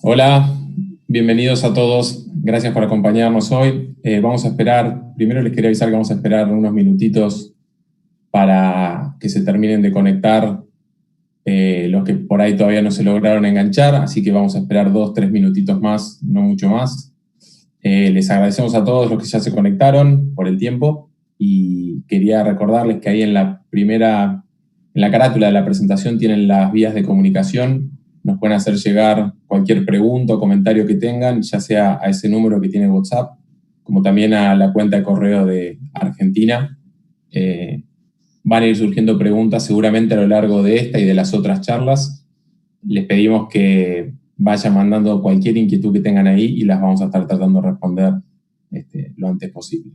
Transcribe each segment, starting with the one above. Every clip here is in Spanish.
Hola, bienvenidos a todos. Gracias por acompañarnos hoy. Vamos a esperar, primero les quería avisar que vamos a esperar unos minutitos para que se terminen de conectar los que por ahí todavía no se lograron enganchar, así que vamos a esperar 2-3 minutitos más, no mucho más. Les agradecemos a todos los que ya se conectaron por el tiempo y quería recordarles que ahí en la carátula de la presentación tienen las vías de comunicación. Nos pueden hacer llegar cualquier pregunta o comentario que tengan, ya sea a ese número que tiene WhatsApp, como también a la cuenta de correo de Argentina. Van a ir surgiendo preguntas seguramente a lo largo de esta y de las otras charlas. Les pedimos que vayan mandando cualquier inquietud que tengan ahí y las vamos a estar tratando de responder lo antes posible.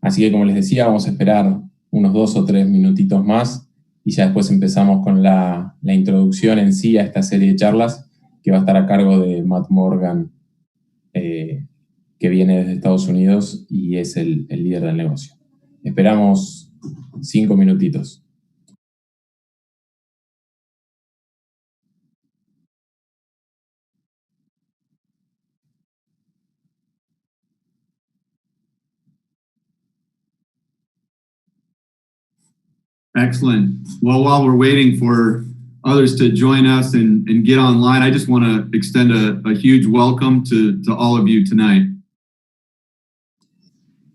Así que, como les decía, vamos a esperar unos 2 o 3 minutitos más y ya después empezamos con la introducción en sí a esta serie de charlas que va a estar a cargo de Matt Morgan, que viene desde Estados Unidos y es el líder del negocio. Esperamos 5 minutitos. Excellent. Well, while we're waiting for others to join us and get online, I just want to extend a huge welcome to all of you tonight.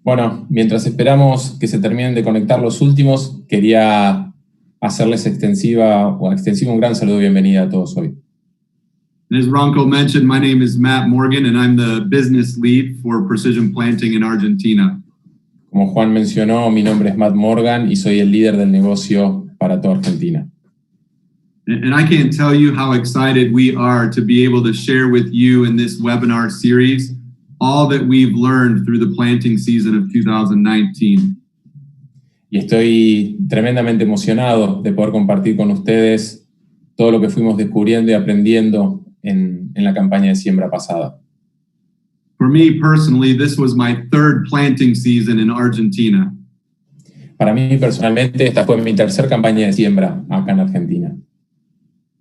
Bueno, mientras esperamos que se terminen de conectar los últimos, quería hacerles extensivo un gran saludo y bienvenida a todos hoy. And as Ronco mentioned, my name is Matt Morgan and I'm the business lead for Precision Planting in Argentina. Como Juan mencionó, mi nombre es Matt Morgan y soy el líder del negocio para toda Argentina. And I can't tell you how excited we are to be able to share with you in this webinar series all that we've learned through the planting season of 2019. Y estoy tremendamente emocionado de poder compartir con ustedes todo lo que fuimos descubriendo y aprendiendo en la campaña de siembra pasada. For me personally, this was my third planting season in Argentina. Para mí personalmente, esta fue mi tercera campaña de siembra acá en Argentina.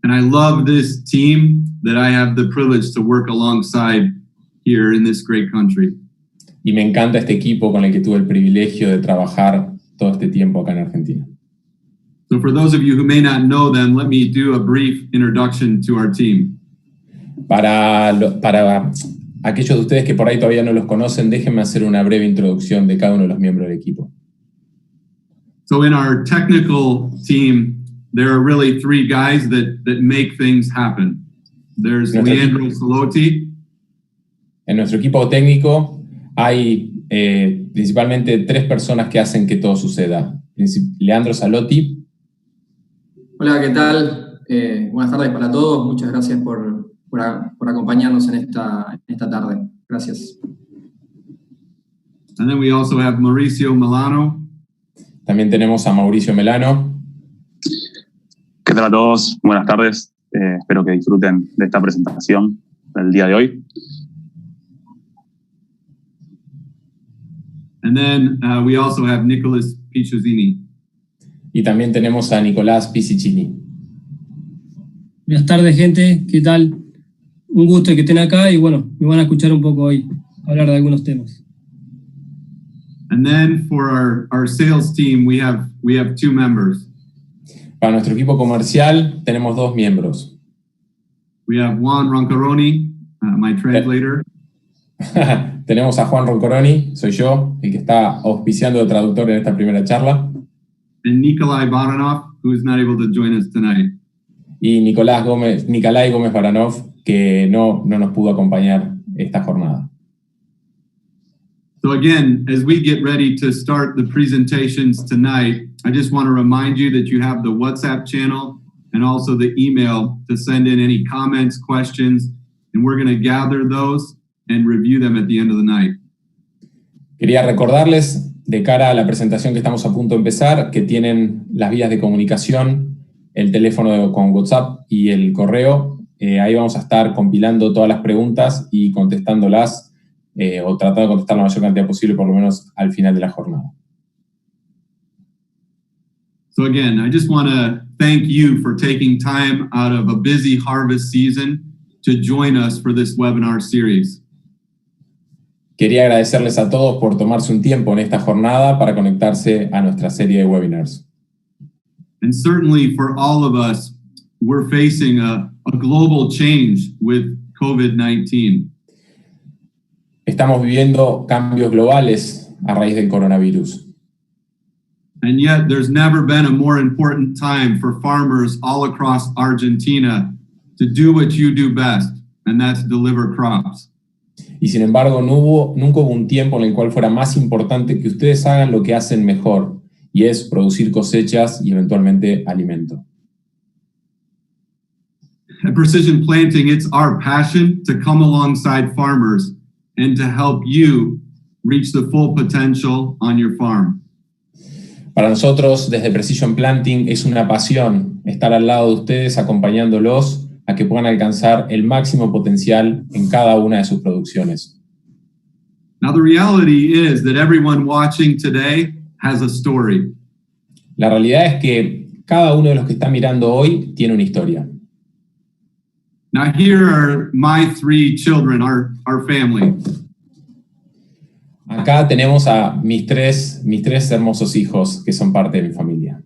And I love this team that I have the privilege to work alongside here in this great country. Y me encanta este equipo con el que tuve el privilegio de trabajar todo este tiempo acá en Argentina. So for those of you who may not know them, let me do a brief introduction to our team. Para aquellos de ustedes que por ahí todavía no los conocen, déjenme hacer una breve introducción de cada uno de los miembros del equipo. So in our technical team, there are really three guys that make things happen. There's Leandro Salotti. En nuestro equipo técnico hay principalmente 3 personas que hacen que todo suceda. Leandro Salotti. Hola, ¿qué tal? Buenas tardes para todos. Muchas gracias por acompañarnos en esta tarde. Gracias. And then we also have Mauricio Milano. También tenemos a Mauricio Melano. ¿Qué tal a todos? Buenas tardes. Espero que disfruten de esta presentación del día de hoy. And then we also have Nicolas Picciuzzini. Y también tenemos a Nicolás Pisicini. Buenas tardes, gente. ¿Qué tal? Un gusto que estén acá y bueno, me van a escuchar un poco hoy, hablar de algunos temas. And then for our sales team, we have 2 members. Para nuestro equipo comercial tenemos 2 miembros. We have Juan Roncoroni, my translator. Tenemos a Juan Roncoroni, soy yo, el que está auspiciando de traductor en esta primera charla. And Nikolai Baranov, who is not able to join us tonight. Y Nicolai Gómez Baranov, que no nos pudo acompañar esta jornada. So again, as we get ready to start the presentations tonight, I just want to remind you that you have the WhatsApp channel and also the email to send in any comments, questions, and we're going to gather those and review them at the end of the night. Quería recordarles, de cara a la presentación que estamos a punto de empezar, que tienen las vías de comunicación, el teléfono con WhatsApp y el correo. Ahí vamos a estar compilando todas las preguntas y contestándolas, o tratando de contestar la mayor cantidad posible, por lo menos al final de la jornada. So again, I just want to thank you for taking time out of a busy harvest season to join us for this webinar series. Quería agradecerles a todos por tomarse un tiempo en esta jornada para conectarse a nuestra serie de webinars. And certainly for all of us, we're facing a global change with COVID-19. Estamos viviendo cambios globales a raíz del coronavirus. And yet there's never been a more important time for farmers all across Argentina to do what you do best, and that's deliver crops. Y sin embargo, nunca hubo un tiempo en el cual fuera más importante que ustedes hagan lo que hacen mejor, y es producir cosechas y eventualmente alimento. At Precision Planting, it's our passion to come alongside farmers and to help you reach the full potential on your farm. Para nosotros, desde Precision Planting, es una pasión estar al lado de ustedes acompañándolos a que puedan alcanzar el máximo potencial en cada una de sus producciones. Now, the reality is that everyone watching today has a story. La realidad es que cada uno de los que está mirando hoy tiene una historia. Now, here are my 3 children, our family. Acá tenemos a mis tres hermosos hijos que son parte de mi familia.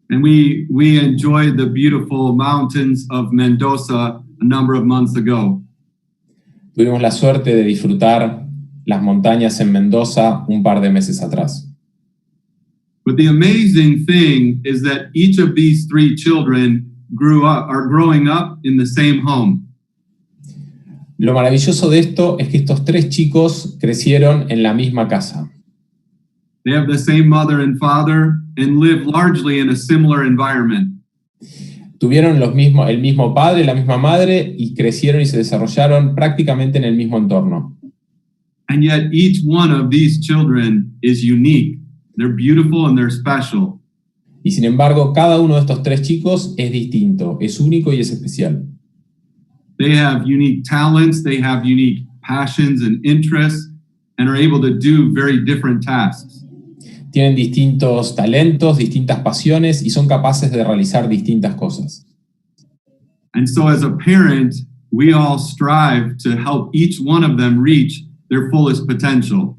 And we enjoyed the beautiful mountains of Mendoza a number of months ago. Tuvimos la suerte de disfrutar las montañas en Mendoza un par de meses atrás. But the amazing thing is that each of these 3 children are growing up in the same home. Lo maravilloso de esto es que estos 3 chicos crecieron en la misma casa. They have the same mother and father and live largely in a similar environment. Tuvieron el mismo padre, la misma madre y crecieron y se desarrollaron prácticamente en el mismo entorno. And yet each one of these children is unique. They're beautiful and they're special. Y sin embargo, cada uno de estos 3 chicos es distinto, es único y es especial. They have unique talents, they have unique passions and interests, and are able to do very different tasks. Tienen distintos talentos, distintas pasiones y son capaces de realizar distintas cosas. And so as a parent, we all strive to help each one of them reach their fullest potential.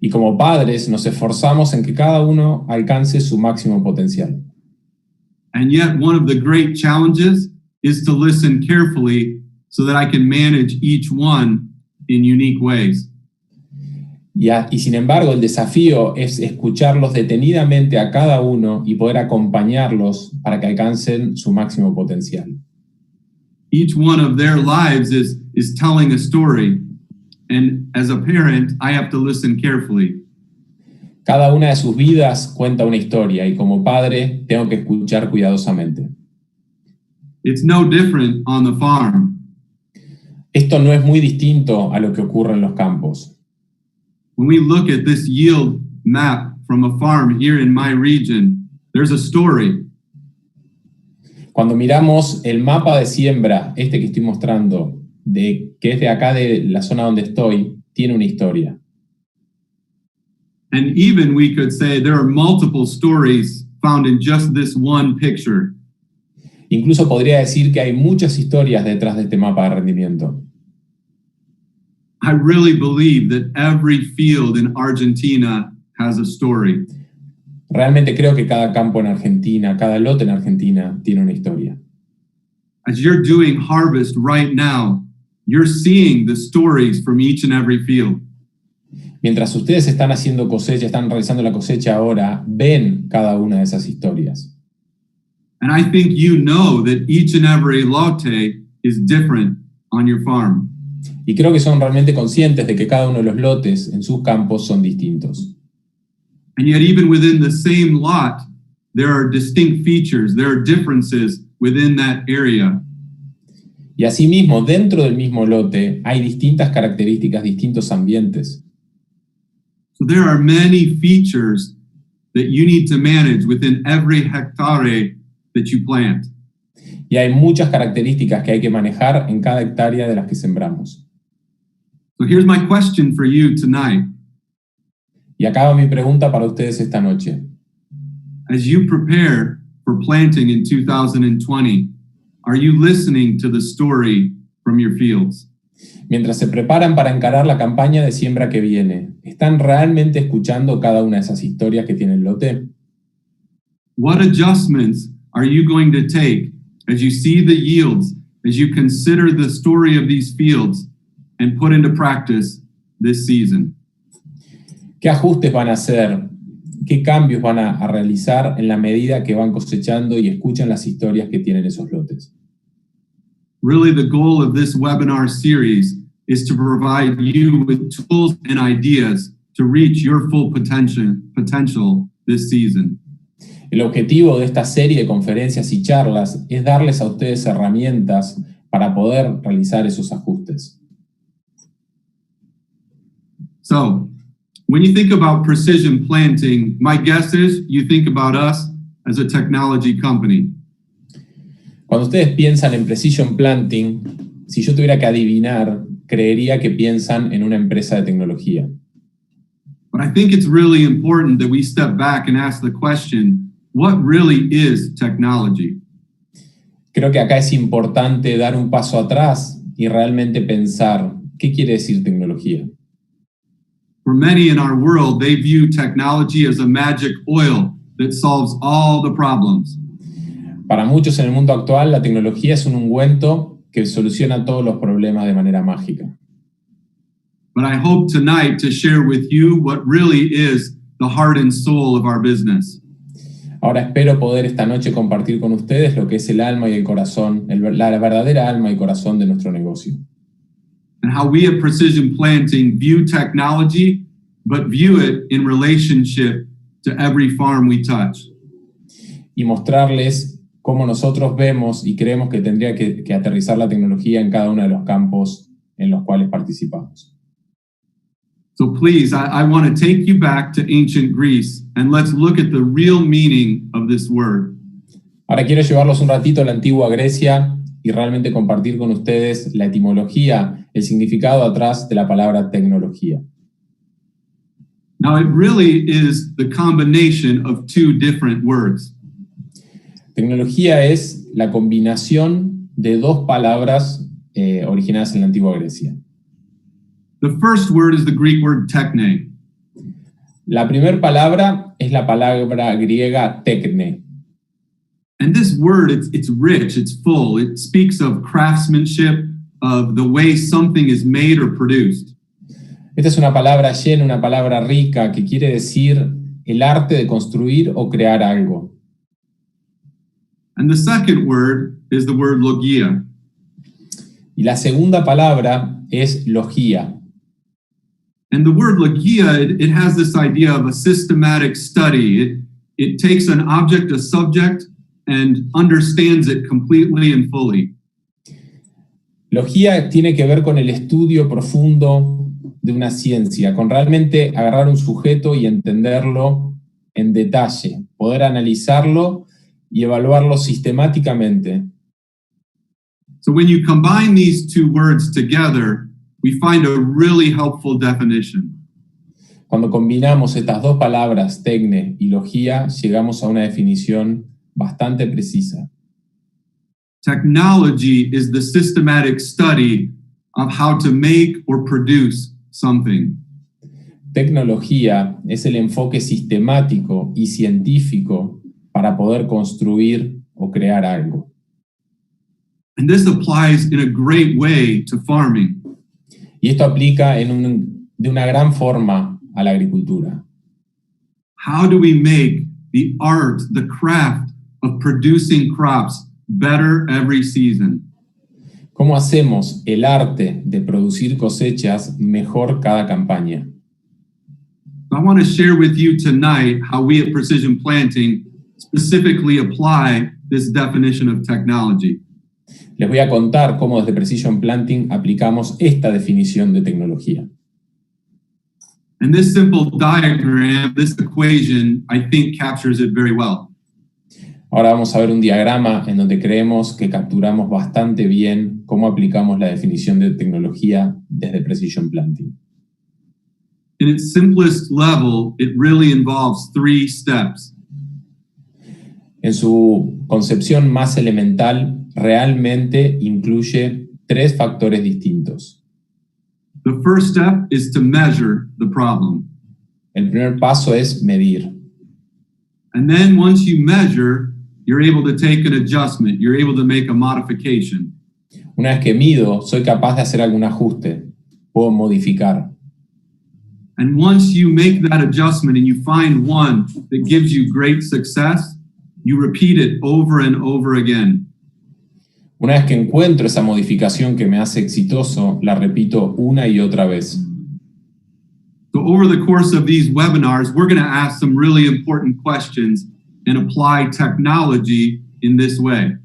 Y como padres nos esforzamos en que cada uno alcance su máximo potencial. And yet one of the great challenges is to listen carefully so that I can manage each one in unique ways. Y sin embargo, el desafío es escucharlos detenidamente a cada uno y poder acompañarlos para que alcancen su máximo potencial. Each one of their lives is telling a story, and as a parent, I have to listen carefully. Cada una de sus vidas cuenta una historia y como padre tengo que escuchar cuidadosamente. It's no different on the farm. Esto no es muy distinto a lo que ocurre en los campos. When we look at this yield map from a farm here in my region, there's a story. Cuando miramos el mapa de siembra, que estoy mostrando, que es de acá de la zona donde estoy, tiene una historia. And even we could say there are multiple stories found in just this one picture. Incluso podría decir que hay muchas historias detrás de este mapa de rendimiento. I really believe that every field in Argentina has a story. Realmente creo que cada campo en Argentina, cada lote en Argentina tiene una historia. As you're doing harvest right now, you're seeing the stories from each and every field. Mientras ustedes están haciendo cosecha, están realizando la cosecha ahora, ven cada una de esas historias. And I think you know that each and every lote is different on your farm. Y creo que son realmente conscientes de que cada uno de los lotes en sus campos son distintos. And yet even within the same lot, there are distinct features, there are differences within that area. Y asimismo, dentro del mismo lote hay distintas características, distintos ambientes. So there are many features that you need to manage within every hectare that you plant. Y hay muchas características que hay que manejar en cada hectárea de las que sembramos. So here's my question for you tonight. Y acá va mi pregunta para ustedes esta noche. As you prepare for planting in 2020, are you listening to the story from your fields? Mientras se preparan para encarar la campaña de siembra que viene, ¿están realmente escuchando cada una de esas historias que tiene el lote? What adjustments are you going to take as you see the yields, as you consider the story of these fields and put into practice this season? ¿Qué ajustes van a hacer? ¿Qué cambios van a realizar en la medida que van cosechando y escuchan las historias que tienen esos lotes? Really, the goal of this webinar series is to provide you with tools and ideas to reach your full potential this season. El objetivo de esta serie de conferencias y charlas es darles a ustedes herramientas para poder realizar esos ajustes. So, when you think about precision planting, my guess is you think about us as a technology company. Cuando ustedes piensan en Precision Planting, si yo tuviera que adivinar, creería que piensan en una empresa de tecnología. But I think it's really important that we step back and ask the question, what really is technology? Creo que acá es importante dar un paso atrás y realmente pensar, ¿qué quiere decir tecnología? For many in our world, they view technology as a magic oil that solves all the problems. Para muchos en el mundo actual, la tecnología es un ungüento que soluciona todos los problemas de manera mágica. But I hope tonight to share with you what really is the heart and soul of our business. Ahora espero poder esta noche compartir con ustedes lo que es el alma y el corazón, la verdadera alma y corazón de nuestro negocio. And how we at Precision Planting view technology, but view it in relationship to every farm we touch. Y mostrarles cómo nosotros vemos y creemos que tendría que aterrizar la tecnología en cada uno de los campos en los cuales participamos. So please, I want to take you back to ancient Greece and let's look at the real meaning of this word. Ahora quiero llevarlos un ratito a la antigua Grecia y realmente compartir con ustedes la etimología, el significado atrás de la palabra tecnología. Now it really is the combination of two different words. Tecnología es la combinación de dos palabras originadas en la antigua Grecia. The first word is the Greek word techne. La primera palabra es la palabra griega tekne. And this word, it's rich, it's full. It speaks of craftsmanship, of the way something is made or produced. Esta es una palabra llena, una palabra rica que quiere decir el arte de construir o crear algo. And the second word is the word logia. Y la segunda palabra es logía. And the word logia, it has this idea of a systematic study. It takes an object, a subject, and understands it completely and fully. Logía tiene que ver con el estudio profundo de una ciencia, con realmente agarrar un sujeto y entenderlo en detalle, poder analizarlo y evaluarlo sistemáticamente. So when you combine these two words together, we find a really helpful definition. Cuando combinamos estas dos palabras, tecne y logía, llegamos a una definición bastante precisa. Technology is the systematic study of how to make or produce something. Tecnología es el enfoque sistemático y científico para poder construir o crear algo. And this applies in a great way to farming. Y esto aplica de una gran forma a la agricultura. How do we make the art, the craft of producing crops better every season? ¿Cómo hacemos el arte de producir cosechas mejor cada campaña? I want to share with you tonight how we at Precision Planting specifically apply this definition of technology. Les voy a contar cómo desde Precision Planting aplicamos esta definición de tecnología. And this simple diagram, this equation, I think captures it very well. Ahora vamos a ver un diagrama en donde creemos que capturamos bastante bien cómo aplicamos la definición de tecnología desde Precision Planting. In its simplest level, it really involves 3 steps. En su concepción más elemental, realmente incluye 3 factores distintos. The first step is to measure the problem. El primer paso es medir. And then once you measure, you're able to take an adjustment. You're able to make a modification. Una vez que mido, soy capaz de hacer algún ajuste. Puedo modificar. And once you make that adjustment and you find one that gives you great success, you repeat it over and over again. Una vez que encuentro esa modificación que me hace exitoso, la repito una y otra vez. So over the course of these webinars, we're going to ask some really important questions and apply technology in this way.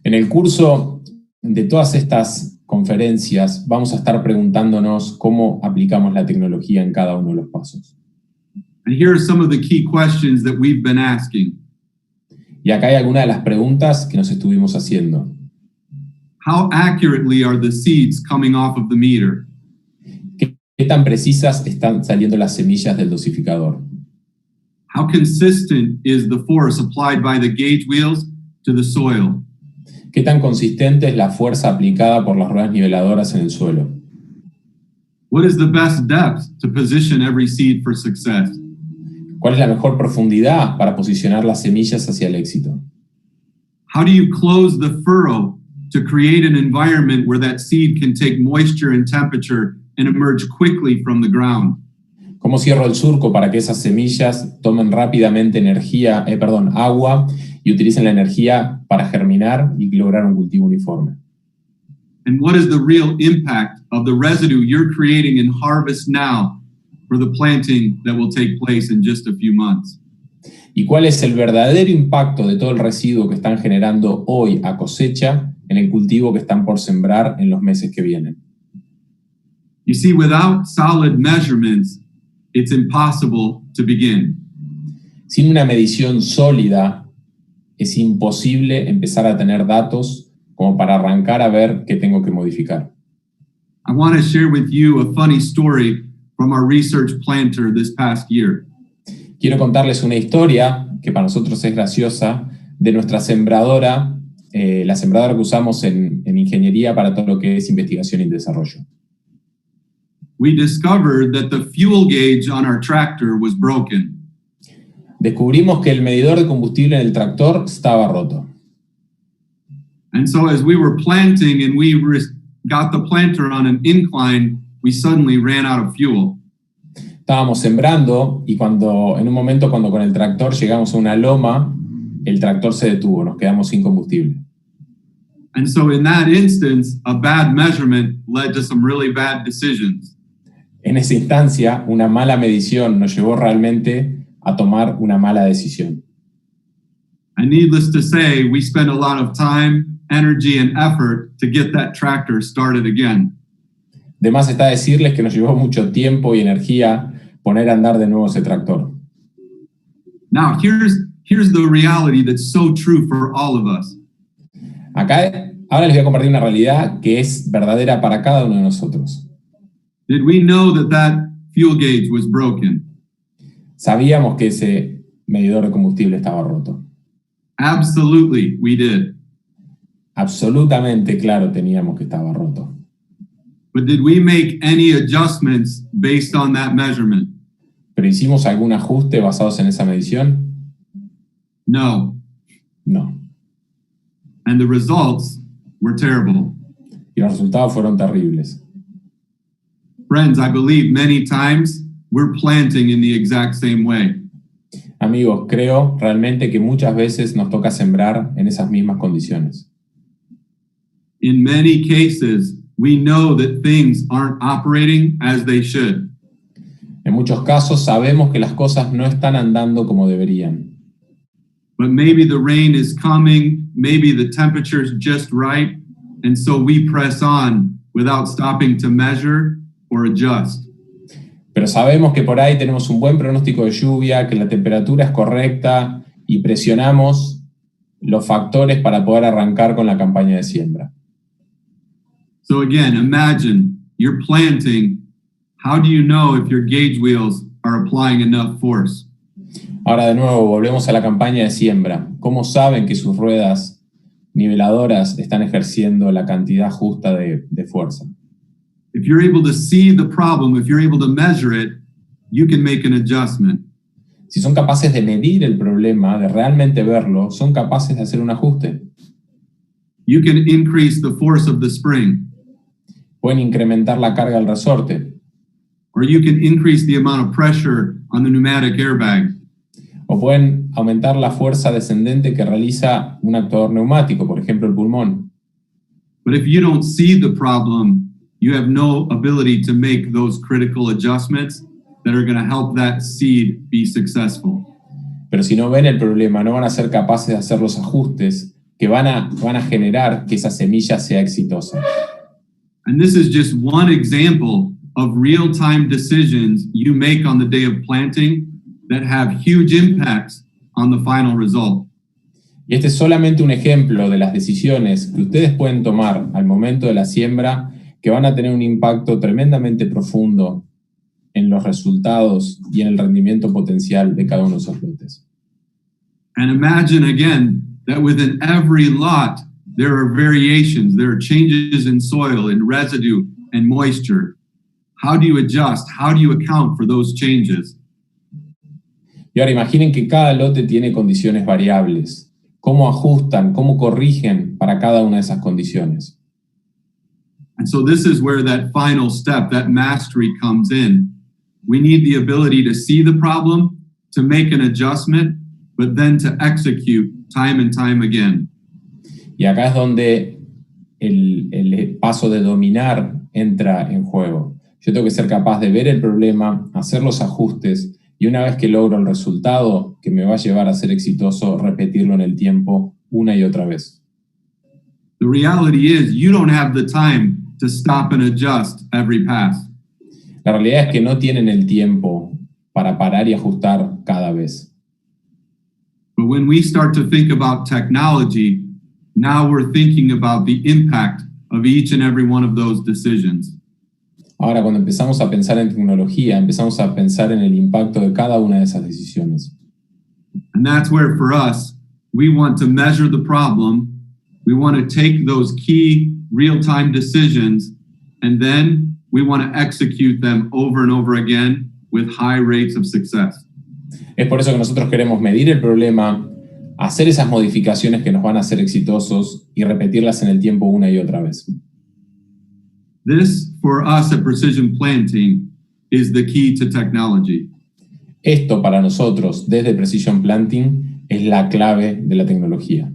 En el curso de todas estas conferencias vamos a estar preguntándonos cómo aplicamos la tecnología en cada uno de los pasos. And here are some of the key questions that we've been asking. Y acá hay algunas de las preguntas que nos estuvimos haciendo. How accurately are the seeds coming off of the meter? ¿Qué tan precisas están saliendo las semillas del dosificador? How consistent is the force applied by the gauge wheels to the soil? ¿Qué tan consistente es la fuerza aplicada por las ruedas niveladoras en el suelo? What is the best depth to position every seed for success? ¿Cuál es la mejor profundidad para posicionar las semillas hacia el éxito? How do you close the furrow to create an environment where that seed can take moisture and temperature and emerge quickly from the ground? ¿Cómo cierro el surco para que esas semillas tomen rápidamente agua y utilicen la energía para germinar y lograr un cultivo uniforme? And what is the real impact of the residue you're creating in harvest now for the planting that will take place in just a few months? ¿Y cuál es el verdadero impacto de todo el residuo que están generando hoy a cosecha en el cultivo que están por sembrar en los meses que vienen? You see, without solid measurements, it's impossible to begin. Sin una medición sólida, es imposible empezar a tener datos como para arrancar a ver qué tengo que modificar. I want to share with you a funny story from our research planter this past year. Quiero contarles una historia que para nosotros es graciosa de nuestra sembradora, la sembradora que usamos en ingeniería para todo lo que es investigación y desarrollo. We discovered that the fuel gauge on our tractor was broken. Descubrimos que el medidor de combustible en el tractor estaba roto. And so as we were planting and we got the planter on an incline, we suddenly ran out of fuel. Estábamos sembrando y en un momento cuando con el tractor llegamos a una loma, el tractor se detuvo, nos quedamos sin combustible. And so in that instance, a bad measurement led to some really bad decisions. En esa instancia, una mala medición nos llevó realmente a tomar una mala decisión. And needless to say, we spent a lot of time, energy, and effort to get that tractor started again. De más está decirles que nos llevó mucho tiempo y energía poner a andar de nuevo ese tractor. Now, here's the reality that's so true for all of us. Ahora les voy a compartir una realidad que es verdadera para cada uno de nosotros. Did we know that fuel gauge was broken? Sabíamos que ese medidor de combustible estaba roto. Absolutely, we did. Absolutamente claro teníamos que estaba roto. But did we make any adjustments based on that measurement? ¿Pero hicimos algún ajuste basados en esa medición? No. No. And the results were terrible. Y los resultados fueron terribles. Friends, I believe many times we're planting in the exact same way. Amigos, creo realmente que muchas veces nos toca sembrar en esas mismas condiciones. In many cases, we know that things aren't operating as they should. En muchos casos sabemos que las cosas no están andando como deberían. But maybe the rain is coming, maybe the temperature's just right, and so we press on without stopping to measure or adjust. Pero sabemos que por ahí tenemos un buen pronóstico de lluvia, que la temperatura es correcta y presionamos los factores para poder arrancar con la campaña de siembra. So again, imagine you're planting. How do you know if your gauge wheels are applying enough force? Ahora de nuevo, volvemos a la campaña de siembra. ¿Cómo saben que sus ruedas niveladoras están ejerciendo la cantidad justa de fuerza. If you're able to see the problem, if you're able to measure it, you can make an adjustment. Si son capaces de medir el problema, de realmente verlo, son capaces de hacer un ajuste. You can increase the force of the spring, Pueden incrementar la carga del resorte, or you can increase the amount of pressure on the pneumatic airbag. o pueden aumentar la fuerza descendente que realiza un actuador neumático, por ejemplo el pulmón. But if you don't see the problem, you have no ability to make those critical adjustments that are going to help that seed be successful. Pero si no ven el problema, no van a ser capaces de hacer los ajustes que van a generar que esa semilla sea exitosa. And this is just one example of real-time decisions you make on the day of planting that have huge impacts on the final result. Y este es solamente un ejemplo de las decisiones que ustedes pueden tomar al momento de la siembra que van a tener un impacto tremendamente profundo en los resultados y en el rendimiento potencial de cada uno de esos lotes. And imagine again that within every lot, there are variations, there are changes in soil, in residue, and moisture. How do you adjust? How do you account for those changes? Y ahora imaginen que cada lote tiene condiciones variables. ¿Cómo ajustan, cómo corrigen para cada una de esas condiciones? And so this is where that final step, that mastery comes in. We need the ability to see the problem, to make an adjustment, but then to execute time and time again. Y acá es donde el paso de dominar entra en juego. Yo tengo que ser capaz de ver el problema, hacer los ajustes y una vez que logro el resultado que me va a llevar a ser exitoso, repetirlo en el tiempo una y otra vez. The reality is you don't have the time to stop and adjust every pass. La realidad es que no tienen el tiempo para parar y ajustar cada vez. But when we start to think about technology, now we're thinking about the impact of each and every one of those decisions. Ahora, cuando empezamos a pensar en tecnología, empezamos a pensar en el impacto de cada una de esas decisiones. And that's where, for us, we want to measure the problem. We want to take those key real-time decisions, and then we want to execute them over and over again with high rates of success. Es por eso que nosotros queremos medir el problema, hacer esas modificaciones que nos van a hacer exitosos y repetirlas en el tiempo una y otra vez. This, for us at Precision Planting, is the key to technology. Esto para nosotros, desde Precision Planting, es la clave de la tecnología.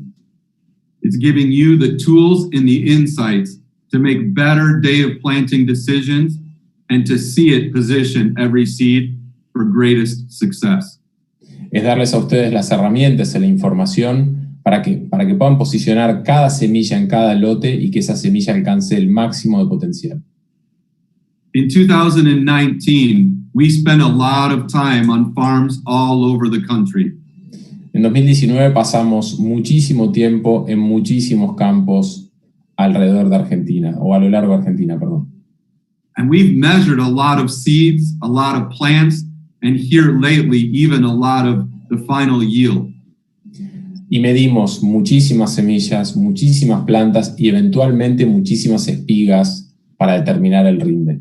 It's giving you the tools and the insights to make better day of planting decisions and to see it position every seed for greatest success. Es darles a ustedes las herramientas y la información para que puedan posicionar cada semilla en cada lote y que esa semilla alcance el máximo de potencial. In 2019, we spent a lot of time on farms all over the country. En 2019 pasamos muchísimo tiempo en muchísimos campos alrededor de Argentina, o a lo largo de Argentina, perdón. And we've measured a lot of seeds, a lot of plants, and here lately, even a lot of the final yield. Y medimos muchísimas semillas, muchísimas plantas y eventualmente muchísimas espigas para determinar el rinde.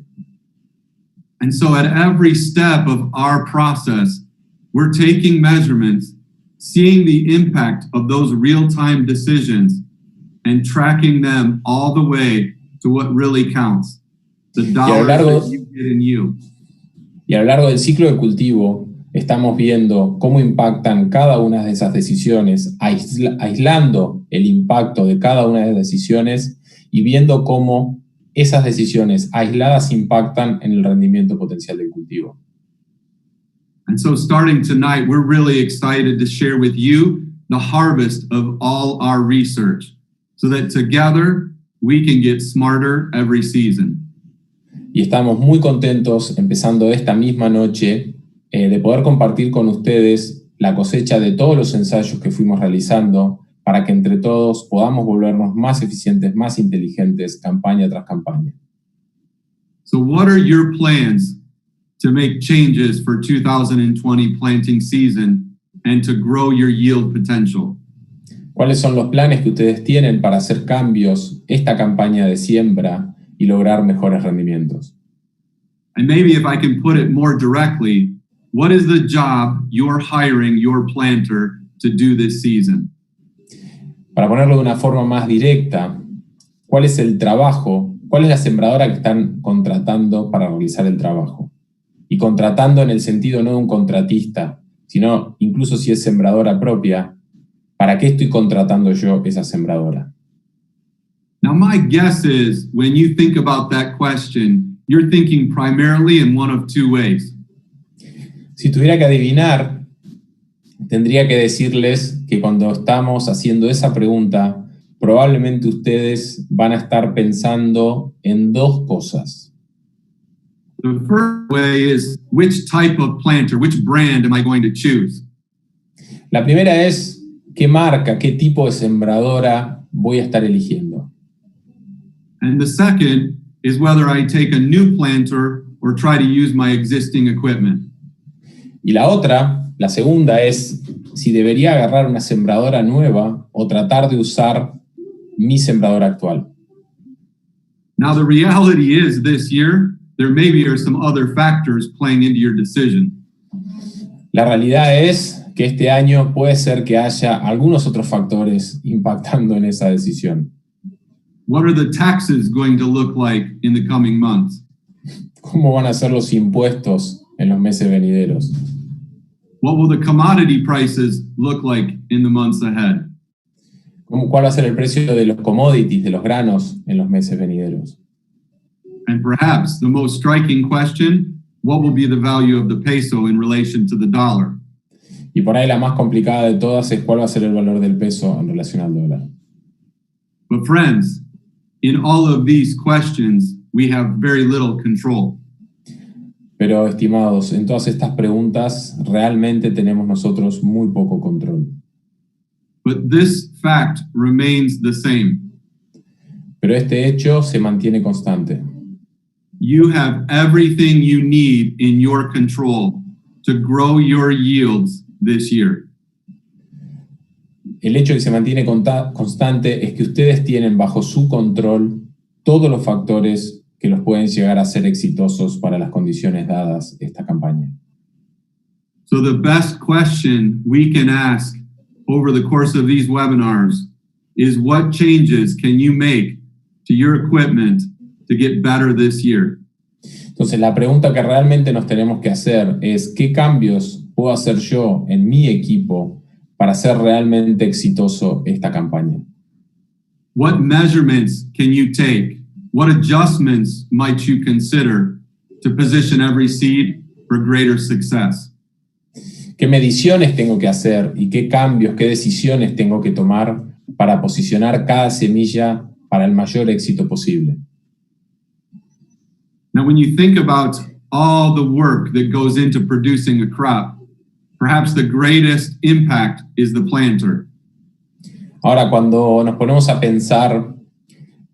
And so at every step of our process, we're taking measurements, seeing the impact of those real-time decisions, and tracking them all the way to what really counts, the dollars that you get in yield. Y a lo largo del ciclo de cultivo, estamos viendo cómo impactan cada una de esas decisiones, aislando el impacto de cada una de las decisiones y viendo cómo esas decisiones aisladas impactan en el rendimiento potencial del cultivo. And so starting tonight, we're really excited to share with you the harvest of all our research so that together we can get smarter every season. Y estamos muy contentos, empezando esta misma noche, de poder compartir con ustedes la cosecha de todos los ensayos que fuimos realizando para que entre todos podamos volvernos más eficientes, más inteligentes, campaña tras campaña. So what are your plans to make changes for 2020 planting season and to grow your yield potential? ¿Cuáles son los planes que ustedes tienen para hacer cambios esta campaña de siembra y lograr mejores rendimientos? And maybe if I can put it more directly, what is the job you're hiring your planter to do this season? Para ponerlo de una forma más directa, ¿cuál es el trabajo? ¿Cuál es la sembradora que están contratando para realizar el trabajo? Y contratando en el sentido no de un contratista, sino incluso si es sembradora propia, ¿para qué estoy contratando yo esa sembradora? Now, my guess is when you think about that question, you're thinking primarily in one of two ways. Si tuviera que adivinar, tendría que decirles que cuando estamos haciendo esa pregunta, probablemente ustedes van a estar pensando en dos cosas. The first way is which type of planter, which brand am I going to choose? La primera es qué marca, qué tipo de sembradora voy a estar eligiendo. And the second is whether I take a new planter or try to use my existing equipment. Y la otra, la segunda, es si debería agarrar una sembradora nueva o tratar de usar mi sembradora actual. Now, the reality is this year, there maybe are some other factors playing into your decision. La realidad es que este año puede ser que haya algunos otros factores impactando en esa decisión. What are the taxes going to look like in the coming months? ¿Cómo van a ser los impuestos en los meses venideros? What will the commodity prices look like in the months ahead? ¿Cuál va a ser el precio de los commodities, de los granos, en los meses venideros? And perhaps the most striking question, what will be the value of the peso in relation to the dollar? Y por ahí la más complicada de todas es cuál va a ser el valor del peso en relación al dólar. But friends, in all of these questions, we have very little control. Pero, estimados, en todas estas preguntas realmente tenemos nosotros muy poco control. But this fact remains the same. Pero este hecho se mantiene constante. You have everything you need in your control to grow your yields this year. El hecho que se mantiene constante es que ustedes tienen bajo su control todos los factores que los pueden llegar a ser exitosos para las condiciones dadas esta campaña. So the best question we can ask over the course of these webinars is what changes can you make to your equipment to get better this year? Entonces la pregunta que realmente nos tenemos que hacer es ¿qué cambios puedo hacer yo en mi equipo para hacer realmente exitoso esta campaña? What measurements can you take? What adjustments might you consider to position every seed for greater success? ¿Qué mediciones tengo que hacer y qué cambios, qué decisiones tengo que tomar para posicionar cada semilla para el mayor éxito posible? Now, when you think about all the work that goes into producing a crop, perhaps the greatest impact is the planter. Ahora, cuando nos ponemos a pensar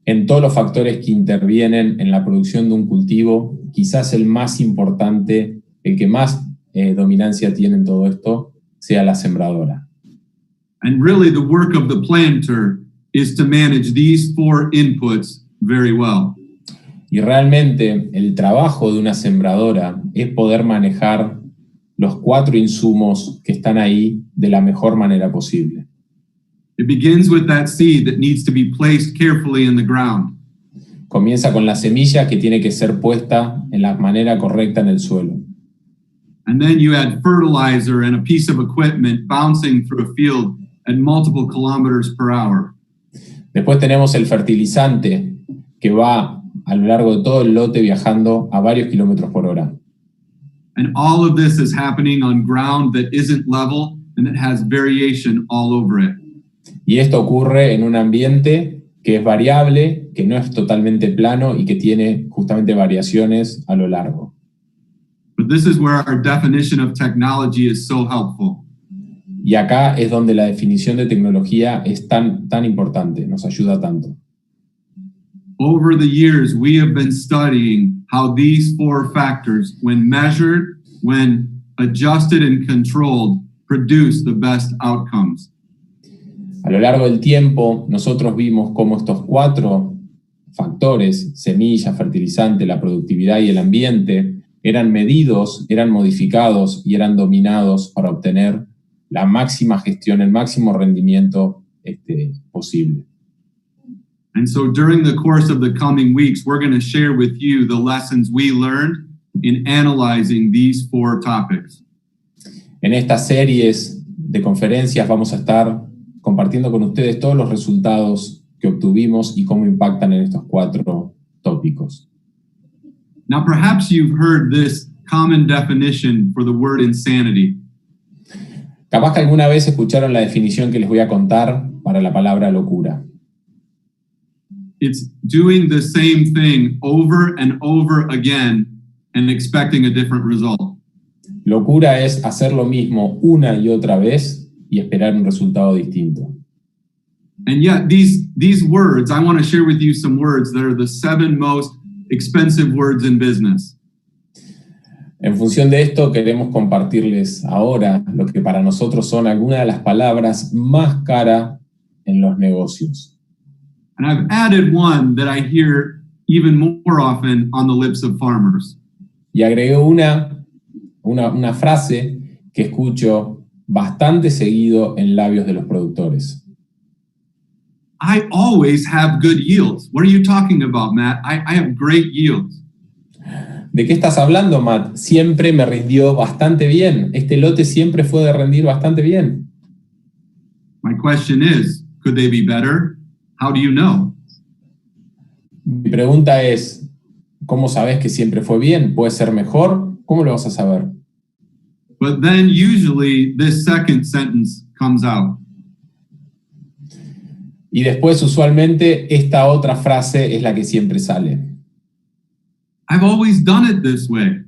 en todos los factores que intervienen en la producción de un cultivo, quizás el más importante, el que más dominancia tiene en todo esto, sea la sembradora. And really the work of the planter is to manage these four inputs very well. Y realmente el trabajo de una sembradora es poder manejar los 4 insumos que están ahí de la mejor manera posible. It begins with that seed that needs to be placed carefully in the ground. Comienza con la semilla que tiene que ser puesta en la manera correcta en el suelo. And then you add fertilizer and a piece of equipment bouncing through a field at multiple kilometers per hour. Después tenemos el fertilizante que va a lo largo de todo el lote viajando a varios kilómetros por hora. And all of this is happening on ground that isn't level and that has variation all over it. Y esto ocurre en un ambiente que es variable, que no es totalmente plano y que tiene justamente variaciones a lo largo. But this is where our definition of technology is so helpful. Y acá es donde la definición de tecnología es tan importante, nos ayuda tanto. Over the years, we have been studying how these four factors, when measured, when adjusted and controlled, produce the best outcomes. A lo largo del tiempo, nosotros vimos cómo estos 4 factores, semilla, fertilizante, la productividad y el ambiente, eran medidos, eran modificados y eran dominados para obtener la máxima gestión, el máximo rendimiento posible. And so during the course of the coming weeks, we're going to share with you the lessons we learned in analyzing these 4 topics. En estas series de conferencias vamos a estar compartiendo con ustedes todos los resultados que obtuvimos y cómo impactan en estos 4 tópicos. Now, perhaps you've heard this common definition for the word insanity. Capaz que alguna vez escucharon la definición que les voy a contar para la palabra locura. It's doing the same thing over and over again and expecting a different result. Locura es hacer lo mismo una y otra vez y esperar un resultado distinto. And yet these words, I want to share with you some words that are the 7 most expensive words in business. En función de esto, queremos compartirles ahora lo que para nosotros son algunas de las palabras más caras en los negocios. And I've added one that I hear even more often on the lips of farmers. Y agregué una frase que escucho bastante seguido en labios de los productores. I always have good yields. What are you talking about, Matt? I have great yields. ¿De qué estás hablando, Matt? Siempre me rindió bastante bien. Este lote siempre fue de rendir bastante bien. My question is, could they be better? How do you know? Mi pregunta es, ¿cómo sabes que siempre fue bien? ¿Puede ser mejor? ¿Cómo lo vas a saber? But then usually this second sentence comes out. Y después, usualmente, esta otra frase es la que siempre sale. I've always done it this way.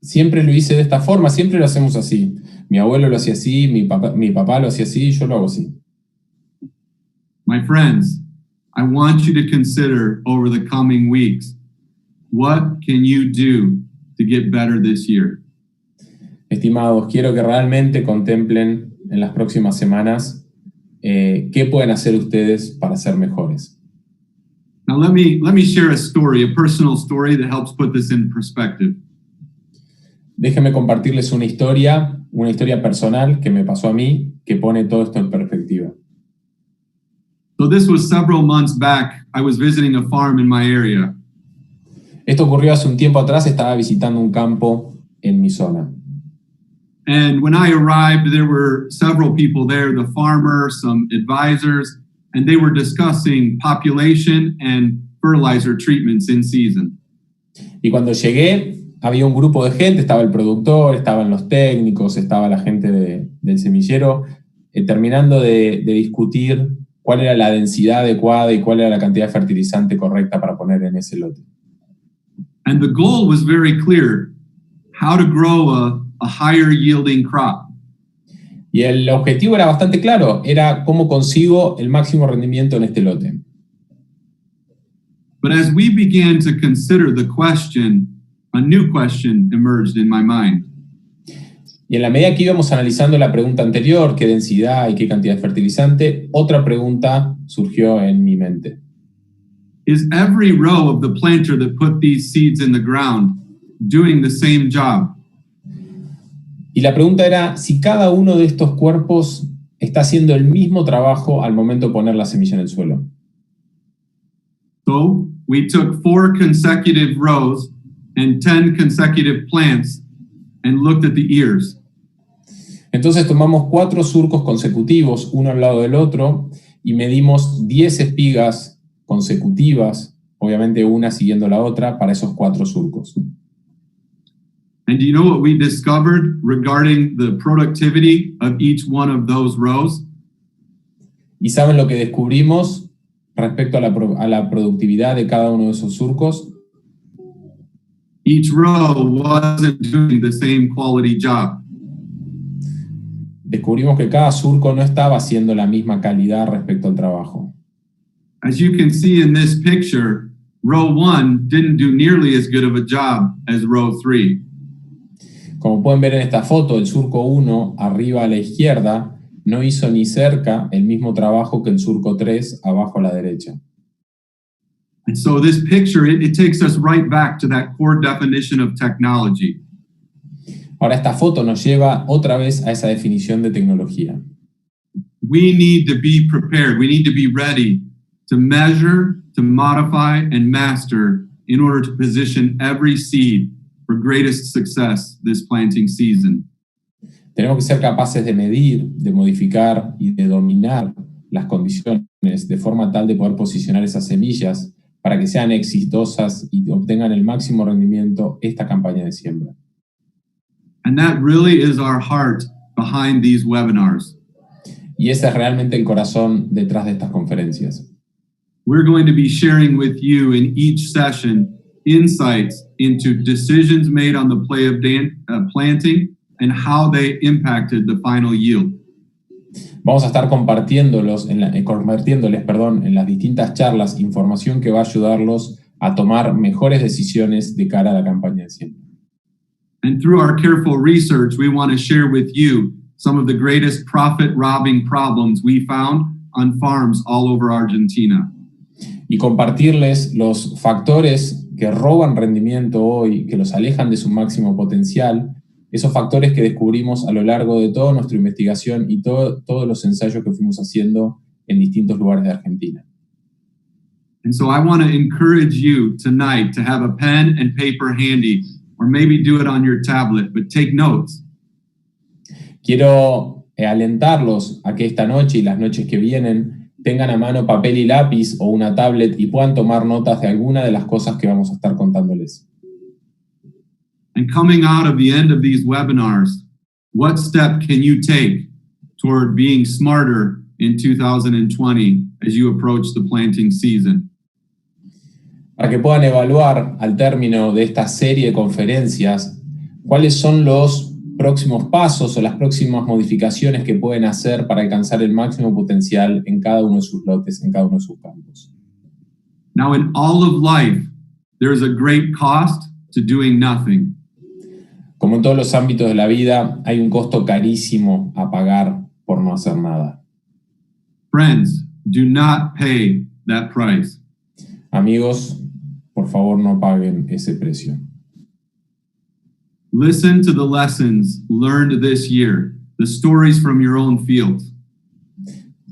Siempre lo hice de esta forma, siempre lo hacemos así. Mi abuelo lo hacía así, mi papá lo hacía así, yo lo hago así. My friends, I want you to consider over the coming weeks, what can you do to get better this year? Estimados, quiero que realmente contemplen en las próximas semanas qué pueden hacer ustedes para ser mejores. Now let me share a story, a personal story that helps put this in perspective. Déjenme compartirles una historia personal que me pasó a mí, que pone todo esto en perspectiva. So this was several months back. I was visiting a farm in my area. Esto ocurrió hace un tiempo atrás, estaba visitando un campo en mi zona. And when I arrived, there were several people there, the farmer, some advisors, and they were discussing population and fertilizer treatments in season. Y cuando llegué, había un grupo de gente, estaba el productor, estaban los técnicos, estaba la gente del semillero, terminando de discutir cuál era la densidad adecuada y cuál era la cantidad de fertilizante correcta para poner en ese lote. And the goal was very clear, how to grow a higher yielding crop. Y el objetivo era bastante claro, era cómo consigo el máximo rendimiento en este lote. But as we began to consider the question, a new question emerged in my mind. Y en la medida que íbamos analizando la pregunta anterior, qué densidad y qué cantidad de fertilizante, otra pregunta surgió en mi mente. Is every row of the planter that put these seeds in the ground doing the same job? Y la pregunta era si cada uno de estos cuerpos está haciendo el mismo trabajo al momento de poner la semilla en el suelo. So we took 4 consecutive rows and 10 consecutive plants and looked at the ears. Entonces tomamos 4 surcos consecutivos, uno al lado del otro, y medimos 10 espigas consecutivas, obviamente una siguiendo la otra, para esos 4 surcos. And do you know what we discovered regarding the productivity of each one of those rows? ¿Y saben lo que descubrimos respecto a la productividad de cada uno de esos surcos? Each row wasn't doing the same quality job. Descubrimos que cada surco no estaba haciendo la misma calidad respecto al trabajo. As you can see in this picture, row 1 didn't do nearly as good of a job as row 3. Como pueden ver en esta foto, el surco 1, arriba a la izquierda, no hizo ni cerca el mismo trabajo que el Surco 3 abajo a la derecha. And so this picture, it takes us right back to that core definition of technology. Ahora esta foto nos lleva otra vez a esa definición de tecnología. We need to be prepared. We need to be ready to measure, to modify, and master in order to position every seed for greatest success this planting season. Tenemos que ser capaces de medir, de modificar y de dominar las condiciones de forma tal de poder posicionar esas semillas para que sean exitosas y obtengan el máximo rendimiento esta campaña de siembra. And that really is our heart behind these webinars. Y ese es realmente el corazón detrás de estas conferencias. We're going to be sharing with you in each session insights into decisions made on the play of planting and how they impacted the final yield. Vamos a estar convirtiéndoles en las distintas charlas información que va a ayudarlos a tomar mejores decisiones de cara a la campaña de siembra. And through our careful research, we want to share with you some of the greatest profit-robbing problems we found on farms all over Argentina. Y compartirles los factores que roban rendimiento hoy, que los alejan de su máximo potencial, esos factores que descubrimos a lo largo de toda nuestra investigación y todos los ensayos que fuimos haciendo en distintos lugares de Argentina. And so I want to encourage you tonight to have a pen and paper handy, or maybe do it on your tablet, but take notes. Quiero alentarlos a que esta noche y las noches que vienen tengan a mano papel y lápiz o una tablet y puedan tomar notas de alguna de las cosas que vamos a estar contándoles. And coming out of the end of these webinars, what step can you take toward being smarter in 2020 as you approach the planting season? Para que puedan evaluar al término de esta serie de conferencias cuáles son los próximos pasos o las próximas modificaciones que pueden hacer para alcanzar el máximo potencial en cada uno de sus lotes, en cada uno de sus campos. Now, in all of life, there's a great cost to doing nothing. Como en todos los ámbitos de la vida, hay un costo carísimo a pagar por no hacer nada. Friends, do not pay that price. Amigos, por favor no paguen ese precio. Listen to the lessons learned this year, the stories from your own field.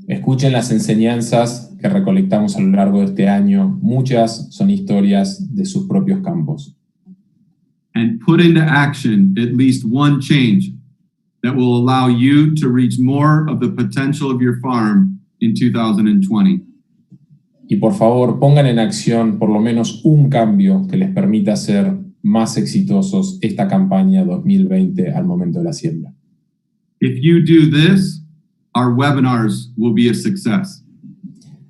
Escuchen las enseñanzas que recolectamos a lo largo de este año. Muchas son historias de sus propios campos. And put into action at least one change that will allow you to reach more of the potential of your farm in 2020. Y por favor, pongan en acción por lo menos un cambio que les permita ser más exitosos esta campaña 2020 al momento de la siembra. If you do this, our webinars will be a success.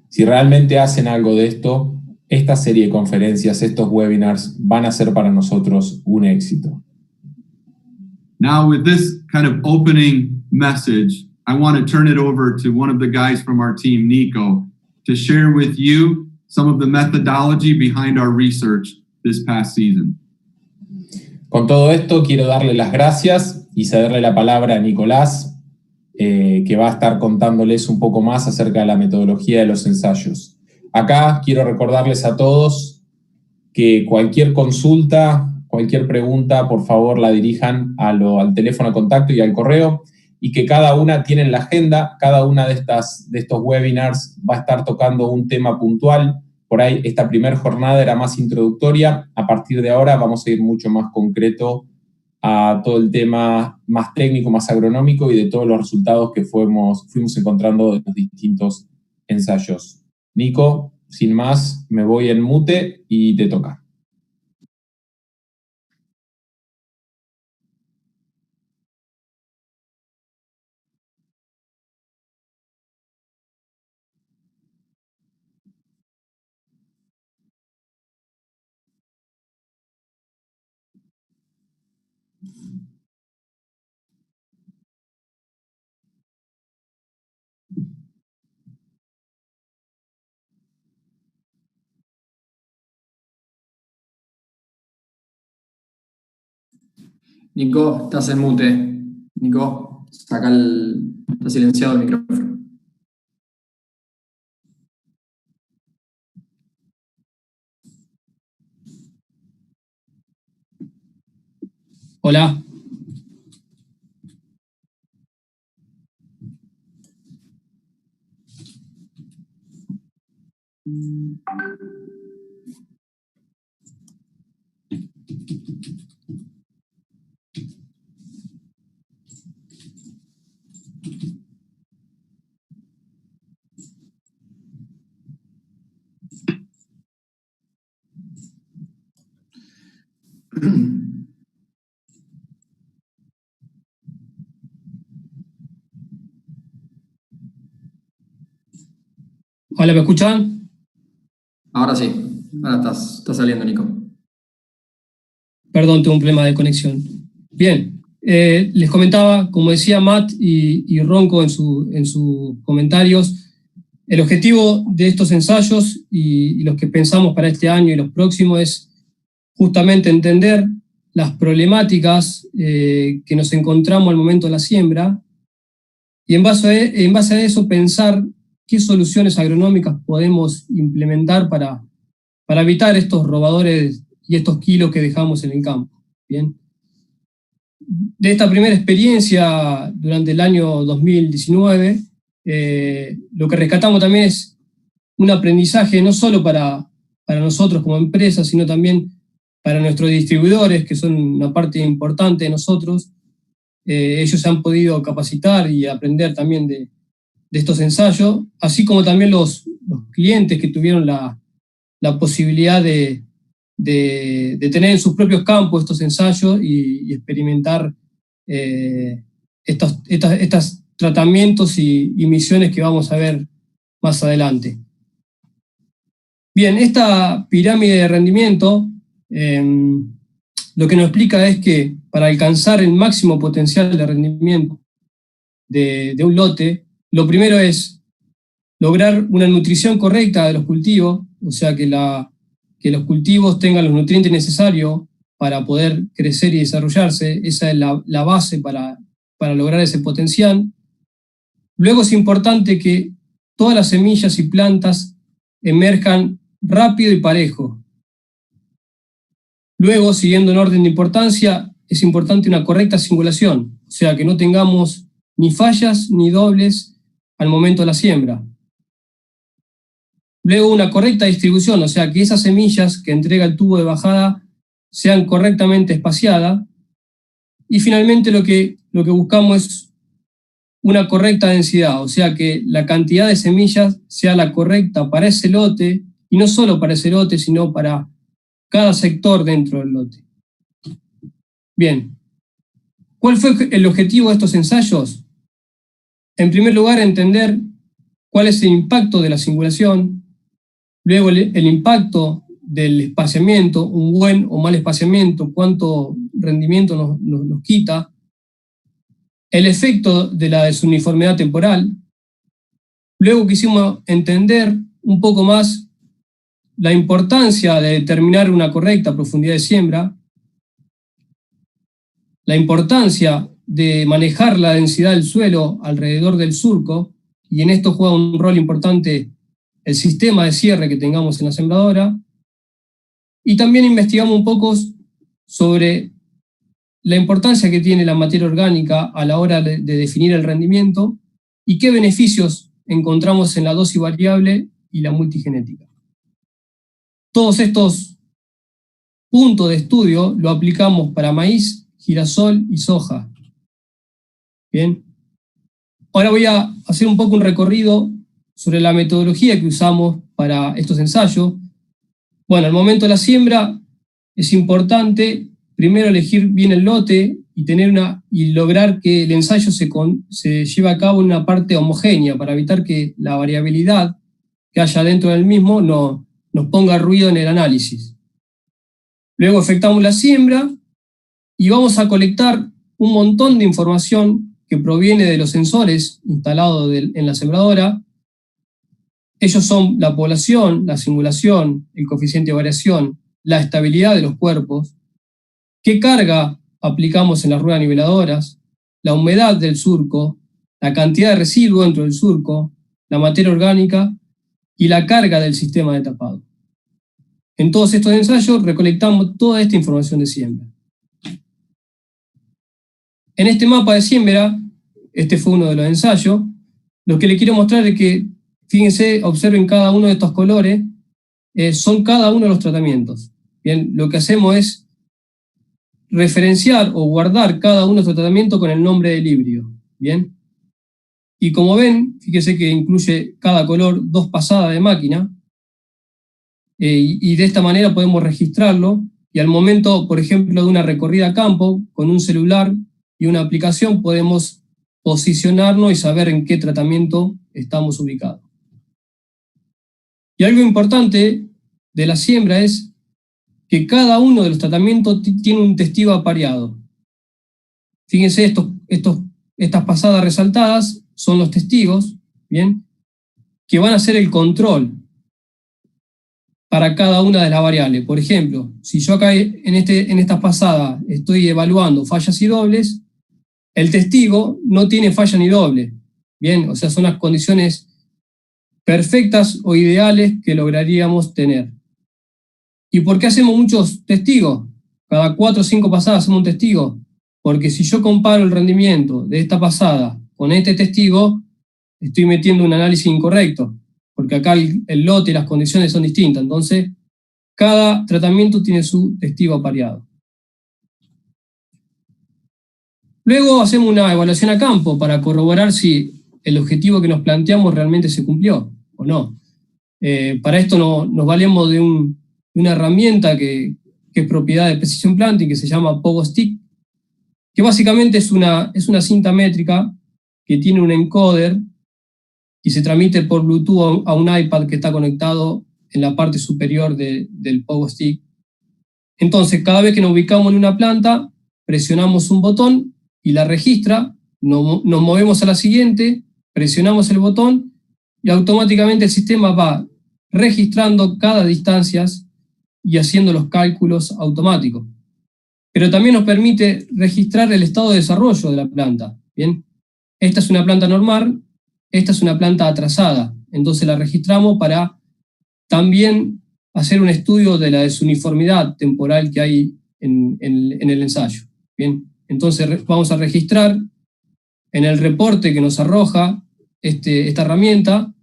Si realmente hacen algo de esto, esta serie de conferencias, estos webinars van a ser para nosotros un éxito. Now, with this kind of opening message, I want to turn it over to one of the guys from our team, Nico, to share with you some of the methodology behind our research this past season. Con todo esto, quiero darle las gracias y cederle la palabra a Nicolás, que va a estar contándoles un poco más acerca de la metodología de los ensayos. Acá quiero recordarles a todos que cualquier consulta, cualquier pregunta, por favor la dirijan al teléfono de contacto y al correo, y que cada una tiene en la agenda, cada una de estos webinars va a estar tocando un tema puntual. Por ahí esta primera jornada era más introductoria, a partir de ahora vamos a ir mucho más concreto a todo el tema más técnico, más agronómico y de todos los resultados que fuimos encontrando de los distintos ensayos. Nico, sin más, me voy en mute y te toca. Nico, estás en mute. Nico, saca el está silenciado el micrófono. Hola. Hola, ¿me escuchan? Ahora sí, ahora está saliendo, Nico. Perdón, tengo un problema de conexión. Bien, les comentaba, como decía Matt y Ronco en sus comentarios, el objetivo de estos ensayos y los que pensamos para este año y los próximos es justamente entender las problemáticas que nos encontramos al momento de la siembra y en base a eso pensar qué soluciones agronómicas podemos implementar para evitar estos robadores y estos kilos que dejamos en el campo. Bien. De esta primera experiencia durante el año 2019, lo que rescatamos también es un aprendizaje no solo para nosotros como empresa, sino también para nuestros distribuidores, que son una parte importante de nosotros. Ellos se han podido capacitar y aprender también de estos ensayos, así como también los clientes que tuvieron la posibilidad de tener en sus propios campos estos ensayos y experimentar estos tratamientos y misiones que vamos a ver más adelante. Bien, esta pirámide de rendimiento lo que nos explica es que para alcanzar el máximo potencial de rendimiento de un lote, lo primero es lograr una nutrición correcta de los cultivos, o sea que los cultivos tengan los nutrientes necesarios para poder crecer y desarrollarse. Esa es la base para lograr ese potencial. Luego es importante que todas las semillas y plantas emerjan rápido y parejo. Luego, siguiendo en orden de importancia, es importante una correcta singulación, o sea que no tengamos ni fallas ni dobles al momento de la siembra. Luego una correcta distribución, o sea que esas semillas que entrega el tubo de bajada sean correctamente espaciadas. Y finalmente lo que buscamos es una correcta densidad, o sea que la cantidad de semillas sea la correcta para ese lote, y no solo para ese lote, sino para cada sector dentro del lote. Bien, ¿cuál fue el objetivo de estos ensayos? En primer lugar, entender cuál es el impacto de la singulación, luego el impacto del espaciamiento, un buen o mal espaciamiento, cuánto rendimiento nos quita, el efecto de la desuniformidad temporal. Luego quisimos entender un poco más la importancia de determinar una correcta profundidad de siembra, la importancia de manejar la densidad del suelo alrededor del surco, y en esto juega un rol importante el sistema de cierre que tengamos en la sembradora, y también investigamos un poco sobre la importancia que tiene la materia orgánica a la hora de definir el rendimiento y qué beneficios encontramos en la dosis variable y la multigenética. Todos estos puntos de estudio lo aplicamos para maíz, girasol y soja. Bien. Ahora voy a hacer un poco un recorrido sobre la metodología que usamos para estos ensayos. Bueno, al momento de la siembra es importante primero elegir bien el lote y lograr que el ensayo se lleve a cabo en una parte homogénea para evitar que la variabilidad que haya dentro del mismo nos ponga ruido en el análisis. Luego efectuamos la siembra y vamos a colectar un montón de información que proviene de los sensores instalados en la sembradora. Ellos son la población, la singulación, el coeficiente de variación, la estabilidad de los cuerpos, qué carga aplicamos en las ruedas niveladoras, la humedad del surco, la cantidad de residuo dentro del surco, la materia orgánica y la carga del sistema de tapado. En todos estos ensayos recolectamos toda esta información de siembra. En este mapa de siembra, este fue uno de los ensayos, lo que les quiero mostrar es que, fíjense, observen cada uno de estos colores, son cada uno de los tratamientos. Bien, lo que hacemos es referenciar o guardar cada uno de estos tratamientos con el nombre del híbrido. Bien. Y como ven, fíjense que incluye cada color 2 pasadas de máquina, y de esta manera podemos registrarlo, y al momento, por ejemplo, de una recorrida a campo, con un celular y una aplicación, podemos posicionarnos y saber en qué tratamiento estamos ubicados. Y algo importante de la siembra es que cada uno de los tratamientos tiene un testigo apareado. Fíjense, estas pasadas resaltadas son los testigos, ¿bien?, que van a hacer el control para cada una de las variables. Por ejemplo, si yo acá en esta pasada estoy evaluando fallas y dobles, el testigo no tiene falla ni doble. Bien, o sea, son las condiciones perfectas o ideales que lograríamos tener. ¿Y por qué hacemos muchos testigos? Cada 4 o 5 pasadas hacemos un testigo. Porque si yo comparo el rendimiento de esta pasada con este testigo, estoy metiendo un análisis incorrecto. Porque acá el lote y las condiciones son distintas. Entonces, cada tratamiento tiene su testigo apareado. Luego hacemos una evaluación a campo para corroborar si el objetivo que nos planteamos realmente se cumplió o no. Para esto nos valemos de una herramienta que es propiedad de Precision Planting, que se llama Pogo Stick, que básicamente es una cinta métrica que tiene un encoder y se transmite por Bluetooth a un iPad que está conectado en la parte superior del Pogo Stick. Entonces, cada vez que nos ubicamos en una planta, presionamos un botón y la registra, nos movemos a la siguiente, presionamos el botón y automáticamente el sistema va registrando cada distancia y haciendo los cálculos automáticos. Pero también nos permite registrar el estado de desarrollo de la planta. ¿Bien? Esta es una planta normal, esta es una planta atrasada, entonces la registramos para también hacer un estudio de la desuniformidad temporal que hay en el ensayo. ¿Bien? Entonces vamos a registrar en el reporte que nos arroja esta herramienta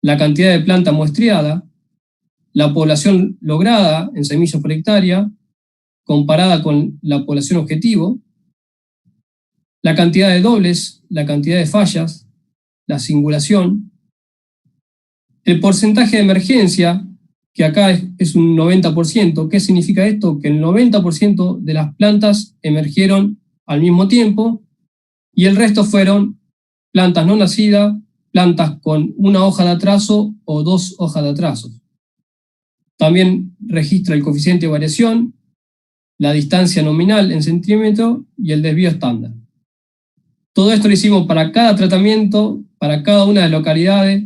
la cantidad de planta muestreada, la población lograda en semillas por hectárea, comparada con la población objetivo, la cantidad de dobles, la cantidad de fallas, la singulación, el porcentaje de emergencia, que acá es un 90%. ¿Qué significa esto? Que el 90% de las plantas emergieron al mismo tiempo y el resto fueron plantas no nacidas, plantas con 1 hoja de atraso o 2 hojas de atraso. También registra el coeficiente de variación, la distancia nominal en centímetros y el desvío estándar. Todo esto lo hicimos para cada tratamiento, para cada una de las localidades,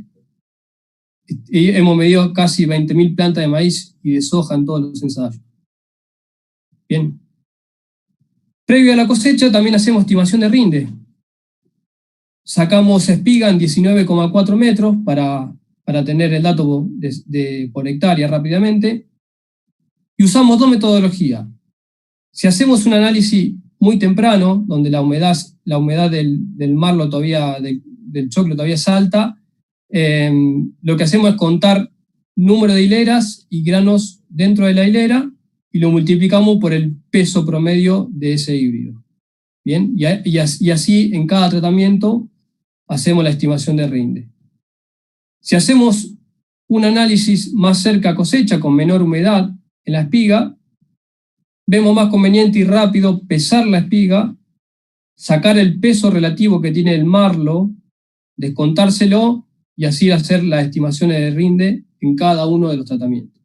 y hemos medido casi 20.000 plantas de maíz y de soja en todos los ensayos. Bien. Previo a la cosecha también hacemos estimación de rinde. Sacamos espiga en 19,4 metros para tener el dato por hectárea rápidamente, y usamos 2 metodologías. Si hacemos un análisis muy temprano, donde la humedad del marlo todavía, del choclo todavía es alta, lo que hacemos es contar número de hileras y granos dentro de la hilera y lo multiplicamos por el peso promedio de ese híbrido. Bien, y así en cada tratamiento hacemos la estimación de rinde. Si hacemos un análisis más cerca a cosecha con menor humedad en la espiga, vemos más conveniente y rápido pesar la espiga, sacar el peso relativo que tiene el marlo, descontárselo y así hacer las estimaciones de rinde en cada uno de los tratamientos.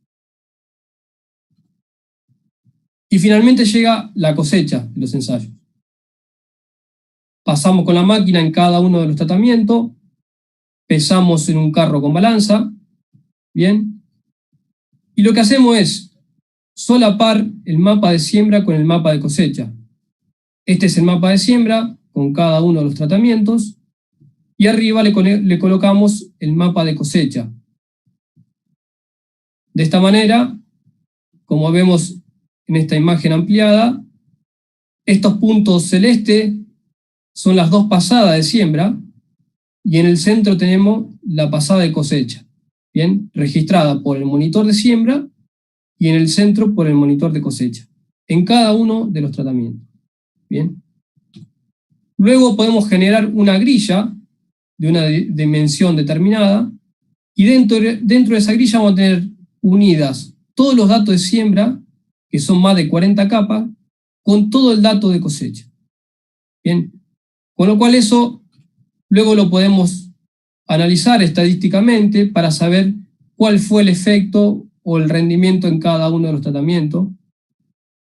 Y finalmente llega la cosecha de los ensayos. Pasamos con la máquina en cada uno de los tratamientos, pesamos en un carro con balanza, ¿bien? Y lo que hacemos es solapar el mapa de siembra con el mapa de cosecha. Este es el mapa de siembra con cada uno de los tratamientos. y arriba le colocamos el mapa de cosecha. De esta manera, como vemos en esta imagen ampliada, estos puntos celestes son las 2 pasadas de siembra y en el centro tenemos la pasada de cosecha, ¿bien? Registrada por el monitor de siembra y en el centro por el monitor de cosecha, en cada uno de los tratamientos, ¿bien? Luego podemos generar una grilla de una dimensión determinada y dentro de esa grilla vamos a tener unidas todos los datos de siembra, que son más de 40 capas, con todo el dato de cosecha. Bien, con lo cual eso luego lo podemos analizar estadísticamente para saber cuál fue el efecto o el rendimiento en cada uno de los tratamientos.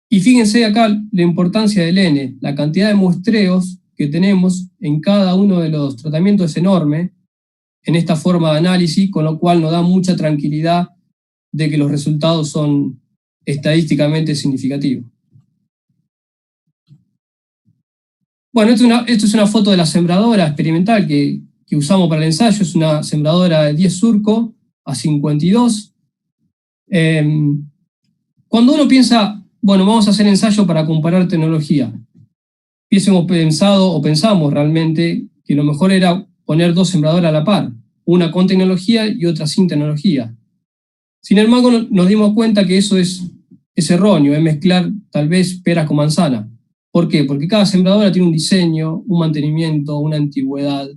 Y fíjense acá la importancia del N, la cantidad de muestreos que tenemos en cada uno de los tratamientos es enorme en esta forma de análisis, con lo cual nos da mucha tranquilidad de que los resultados son estadísticamente significativos. Bueno, esto es una foto de la sembradora experimental que usamos para el ensayo. Es una sembradora de 10 surcos a 52. Cuando uno piensa, bueno, vamos a hacer ensayo para comparar tecnología, pensamos realmente que lo mejor era poner 2 sembradoras a la par, una con tecnología y otra sin tecnología. Sin embargo, nos dimos cuenta que eso es erróneo, es mezclar tal vez peras con manzanas. ¿Por qué? Porque cada sembradora tiene un diseño, un mantenimiento, una antigüedad,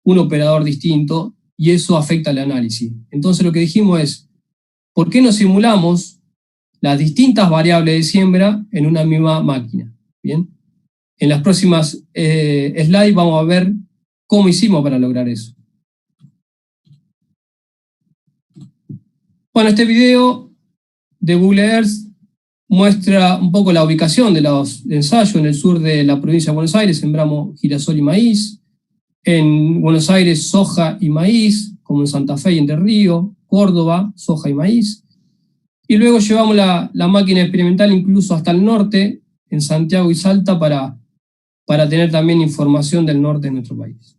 un operador distinto, y eso afecta al análisis. Entonces lo que dijimos es, ¿por qué no simulamos las distintas variables de siembra en una misma máquina? ¿Bien? En las próximas slides vamos a ver cómo hicimos para lograr eso. Bueno, este video de Google Earth muestra un poco la ubicación de los ensayos. En el sur de la provincia de Buenos Aires sembramos girasol y maíz. En Buenos Aires, soja y maíz, como en Santa Fe y Entre Ríos. Córdoba, soja y maíz. Y luego llevamos la máquina experimental incluso hasta el norte, en Santiago y Salta, para tener también información del norte de nuestro país.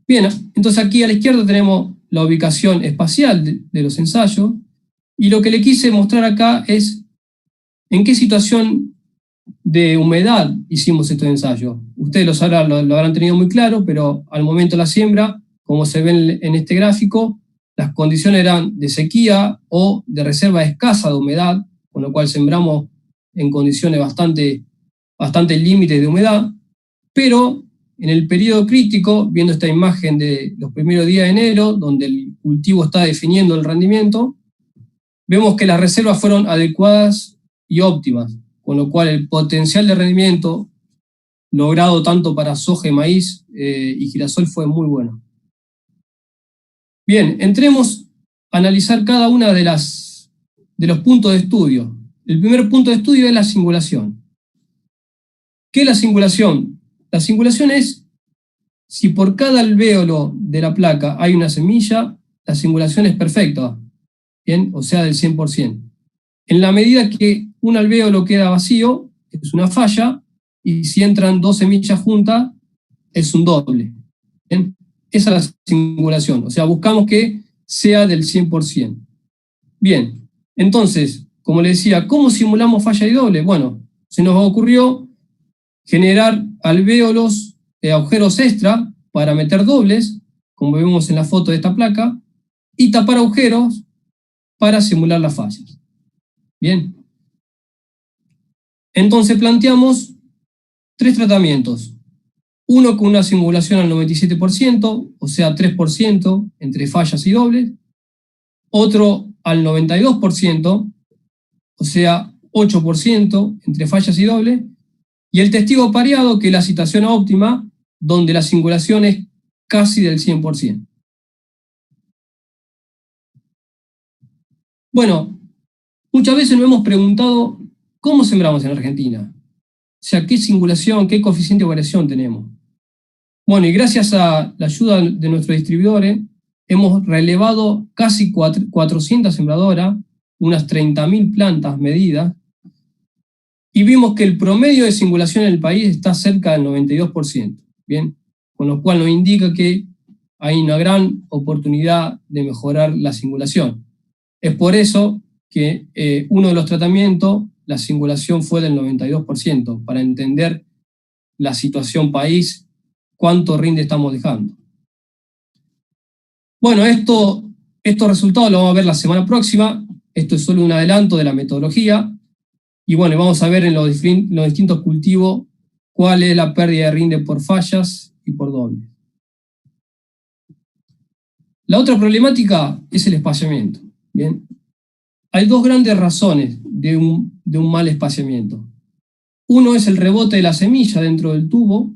Bien, entonces aquí a la izquierda tenemos la ubicación espacial de los ensayos, y lo que le quise mostrar acá es en qué situación de humedad hicimos estos ensayos. Ustedes lo habrán tenido muy claro, pero al momento de la siembra, como se ve en este gráfico, las condiciones eran de sequía o de reserva escasa de humedad, con lo cual sembramos en condiciones bastante límites de humedad, pero en el periodo crítico, viendo esta imagen de los primeros días de enero, donde el cultivo está definiendo el rendimiento, vemos que las reservas fueron adecuadas y óptimas, con lo cual el potencial de rendimiento logrado tanto para soja, maíz y girasol fue muy bueno. Bien, entremos a analizar cada una de los puntos de estudio. El primer punto de estudio es la singulación. ¿Qué es la singulación? La singulación es si por cada alvéolo de la placa hay una semilla, la singulación es perfecta, ¿bien? O sea, del 100%. En la medida que un alvéolo queda vacío, es una falla, y si entran 2 semillas juntas, es un doble. ¿Bien? Esa es la singulación, o sea, buscamos que sea del 100%. Bien, entonces, como les decía, ¿cómo simulamos falla y doble? Bueno, se nos ocurrió generar alvéolos, agujeros extra para meter dobles, como vemos en la foto de esta placa, y tapar agujeros para simular las fallas. Bien. Entonces planteamos 3 tratamientos. Uno con una simulación al 97%, o sea 3% entre fallas y dobles. Otro al 92%, o sea 8% entre fallas y dobles. Y el testigo pareado, que es la situación óptima, donde la simulación es casi del 100%. Bueno, muchas veces nos hemos preguntado cómo sembramos en Argentina. O sea, qué simulación, qué coeficiente de variación tenemos. Bueno, y gracias a la ayuda de nuestros distribuidores, hemos relevado casi 400 sembradoras, unas 30.000 plantas medidas, y vimos que el promedio de singulación en el país está cerca del 92%, ¿bien? Con lo cual nos indica que hay una gran oportunidad de mejorar la singulación. Es por eso que uno de los tratamientos, la singulación fue del 92%, para entender la situación país, cuánto rinde estamos dejando. Bueno, estos resultados los vamos a ver la semana próxima. Esto es solo un adelanto de la metodología. Y bueno, vamos a ver en los distintos cultivos cuál es la pérdida de rinde por fallas y por dobles. La otra problemática es el espaciamiento. ¿Bien? Hay dos grandes razones de un mal espaciamiento. Uno es el rebote de la semilla dentro del tubo.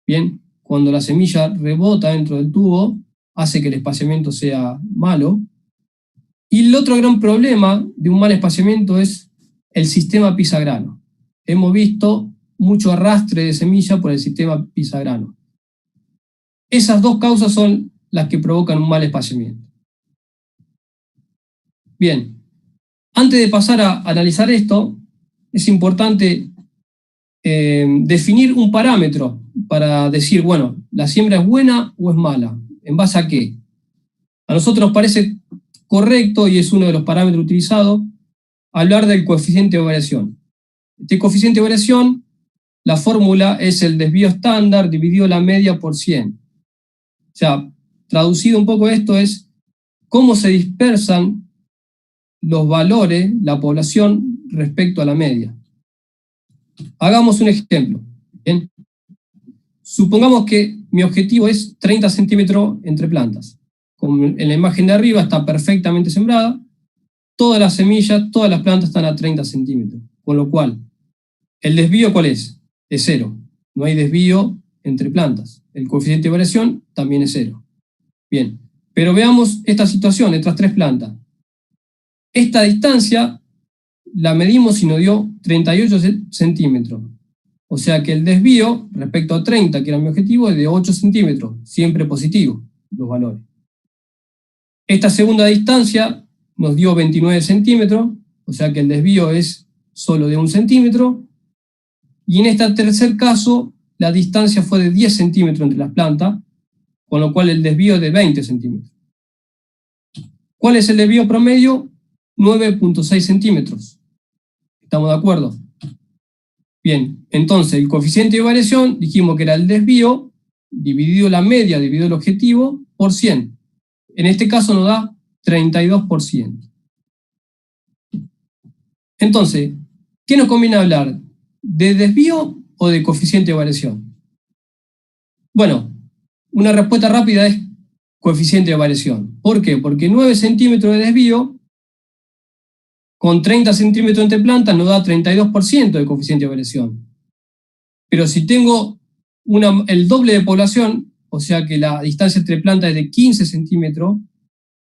Bien, cuando la semilla rebota dentro del tubo, hace que el espaciamiento sea malo. Y el otro gran problema de un mal espaciamiento es el sistema pisagrano. Hemos visto mucho arrastre de semilla por el sistema pisagrano. Esas dos causas son las que provocan un mal espaciamiento. Bien, antes de pasar a analizar esto, es importante definir un parámetro para decir, bueno, ¿la siembra es buena o es mala? ¿En base a qué? A nosotros nos parece correcto, y es uno de los parámetros utilizados, hablar del coeficiente de variación. Este coeficiente de variación, la fórmula es el desvío estándar dividido la media por 100. O sea, traducido un poco esto es cómo se dispersan los valores, la población, respecto a la media. Hagamos un ejemplo. ¿Bien? Supongamos que mi objetivo es 30 centímetros entre plantas. Como en la imagen de arriba está perfectamente sembrada, todas las semillas, todas las plantas están a 30 centímetros. Con lo cual, ¿el desvío cuál es? Es 0. No hay desvío entre plantas. El coeficiente de variación también es 0. Bien, pero veamos esta situación, estas tres plantas. Esta distancia la medimos y nos dio 38 centímetros. O sea que el desvío respecto a 30, que era mi objetivo, es de 8 centímetros, siempre positivo los valores. Esta segunda distancia nos dio 29 centímetros, o sea que el desvío es solo de 1 centímetro. Y en este tercer caso, la distancia fue de 10 centímetros entre las plantas, con lo cual el desvío es de 20 centímetros. ¿Cuál es el desvío promedio? 9.6 centímetros. ¿Estamos de acuerdo? Bien, entonces el coeficiente de variación dijimos que era el desvío dividido la media, dividido el objetivo, por 100. En este caso nos da 32%. Entonces, ¿qué nos conviene hablar? ¿De desvío o de coeficiente de variación? Bueno, una respuesta rápida es coeficiente de variación. ¿Por qué? Porque 9 centímetros de desvío con 30 centímetros entre plantas nos da 32% de coeficiente de variación. Pero si tengo el doble de población, o sea que la distancia entre plantas es de 15 centímetros,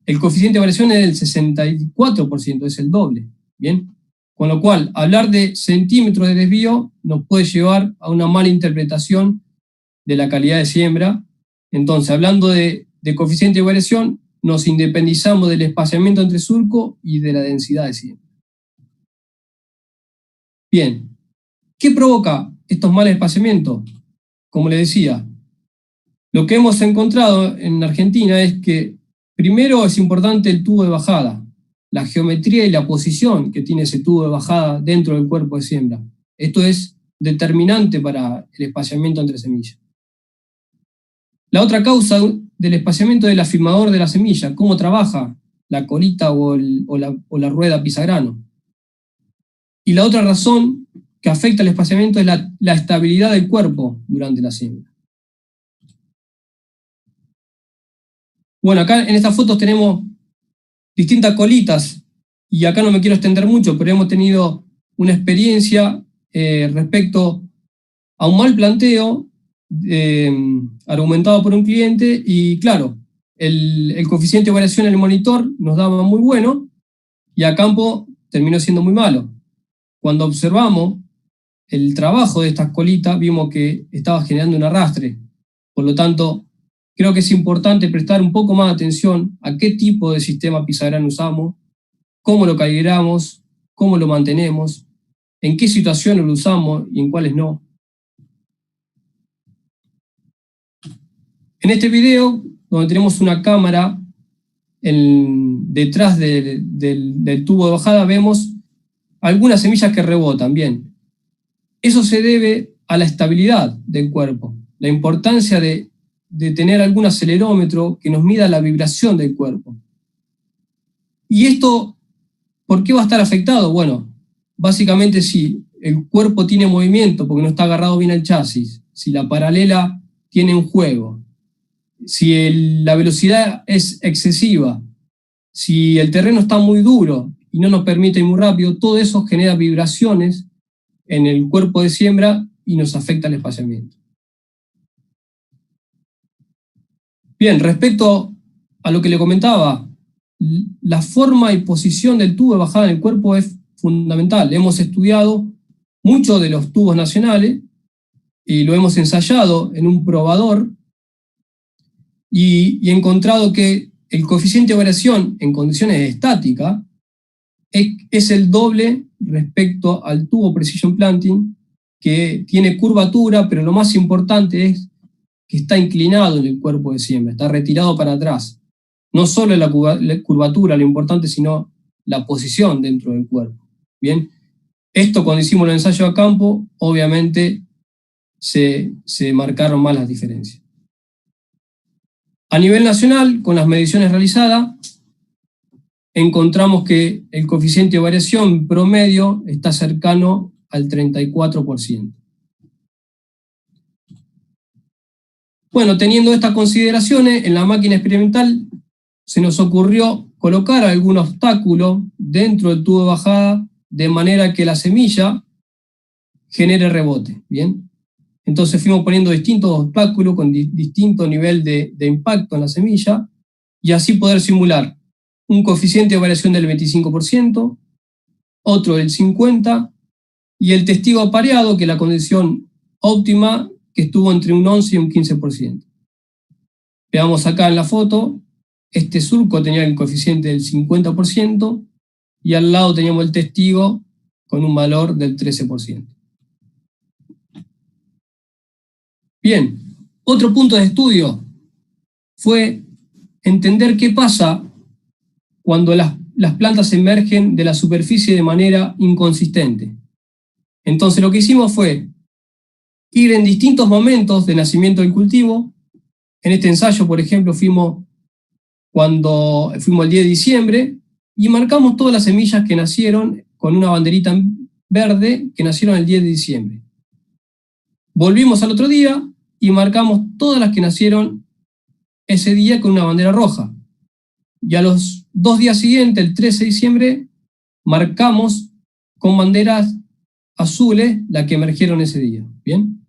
el coeficiente de variación es del 64%, es el doble. ¿Bien? Con lo cual, hablar de centímetros de desvío nos puede llevar a una mala interpretación de la calidad de siembra. Entonces, hablando de coeficiente de variación, nos independizamos del espaciamiento entre surco y de la densidad de siembra. Bien, ¿qué provoca estos males espaciamientos? Como les decía, lo que hemos encontrado en Argentina es que primero es importante el tubo de bajada, la geometría y la posición que tiene ese tubo de bajada dentro del cuerpo de siembra. Esto es determinante para el espaciamiento entre semillas. La otra causa del espaciamiento es el afimador de la semilla, cómo trabaja la colita o la rueda pisagrano. Y la otra razón que afecta al espaciamiento es la estabilidad del cuerpo durante la siembra. Bueno, acá en estas fotos tenemos distintas colitas, y acá no me quiero extender mucho, pero hemos tenido una experiencia respecto a un mal planteo argumentado por un cliente, y claro, el coeficiente de variación en el monitor nos daba muy bueno, y a campo terminó siendo muy malo. Cuando observamos el trabajo de estas colitas, vimos que estaba generando un arrastre. Por lo tanto, creo que es importante prestar un poco más de atención a qué tipo de sistema pisagrano usamos, cómo lo calibramos, cómo lo mantenemos. en qué situaciones lo usamos y en cuáles no. En este video, donde tenemos una cámara detrás del tubo de bajada, vemos algunas semillas que rebotan. Bien, eso se debe a la estabilidad del cuerpo, la importancia de tener algún acelerómetro que nos mida la vibración del cuerpo. ¿Y esto por qué va a estar afectado? Bueno, básicamente si el cuerpo tiene movimiento porque no está agarrado bien al chasis, si la paralela tiene un juego, si la velocidad es excesiva, si el terreno está muy duro y no nos permite ir muy rápido, todo eso genera vibraciones en el cuerpo de siembra y nos afecta el espaciamiento. Bien, respecto a lo que le comentaba, la forma y posición del tubo de bajada en el cuerpo es fundamental. Hemos estudiado muchos de los tubos nacionales y lo hemos ensayado en un probador y encontrado que el coeficiente de variación en condiciones estáticas es el doble respecto al tubo Precision Planting, que tiene curvatura, pero lo más importante es que está inclinado en el cuerpo de siembra, está retirado para atrás. No solo la curvatura lo importante, sino la posición dentro del cuerpo. Bien, esto cuando hicimos los ensayos a campo, obviamente se marcaron más las diferencias. A nivel nacional, con las mediciones realizadas, encontramos que el coeficiente de variación promedio está cercano al 34%. Bueno, teniendo estas consideraciones, en la máquina experimental se nos ocurrió colocar algún obstáculo dentro del tubo de bajada de manera que la semilla genere rebote. Bien, entonces fuimos poniendo distintos obstáculos con distinto nivel de impacto en la semilla y así poder simular un coeficiente de variación del 25%, otro del 50% y el testigo apareado, que es la condición óptima, que estuvo entre un 11 y un 15%. Veamos acá en la foto, este surco tenía el coeficiente del 50% y al lado teníamos el testigo con un valor del 13%. Bien, otro punto de estudio fue entender qué pasa cuando las plantas emergen de la superficie de manera inconsistente. Entonces lo que hicimos fue ir en distintos momentos de nacimiento del cultivo. En este ensayo, por ejemplo, fuimos el 10 de diciembre y marcamos todas las semillas que nacieron con una banderita verde que nacieron el 10 de diciembre. Volvimos al otro día y marcamos todas las que nacieron ese día con una bandera roja. Y a los 2 días siguientes, el 13 de diciembre, marcamos con banderas azules las que emergieron ese día. ¿Bien?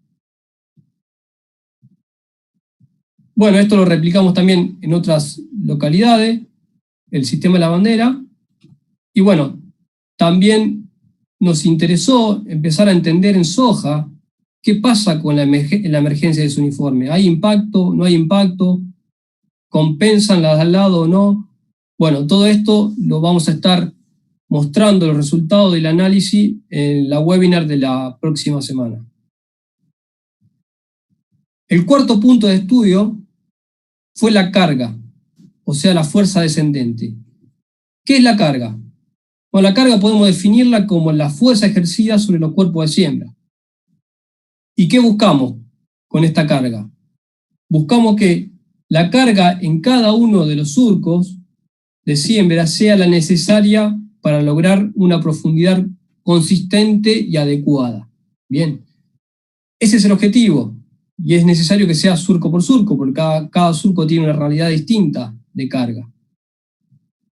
Bueno, esto lo replicamos también en otras localidades, el sistema de la bandera. Y bueno, también nos interesó empezar a entender en soja qué pasa con la emergencia de ese uniforme. ¿Hay impacto? ¿No hay impacto? ¿Compensan las de al lado o no? Bueno, todo esto lo vamos a estar mostrando los resultados del análisis en la webinar de la próxima semana. El cuarto punto de estudio fue la carga, o sea, la fuerza descendente. ¿Qué es la carga? Bueno, la carga podemos definirla como la fuerza ejercida sobre los cuerpos de siembra. ¿Y qué buscamos con esta carga? Buscamos que la carga en cada uno de los surcos de siembra sea la necesaria para lograr una profundidad consistente y adecuada. Bien, ese es el objetivo y es necesario que sea surco por surco, porque cada surco tiene una realidad distinta de carga.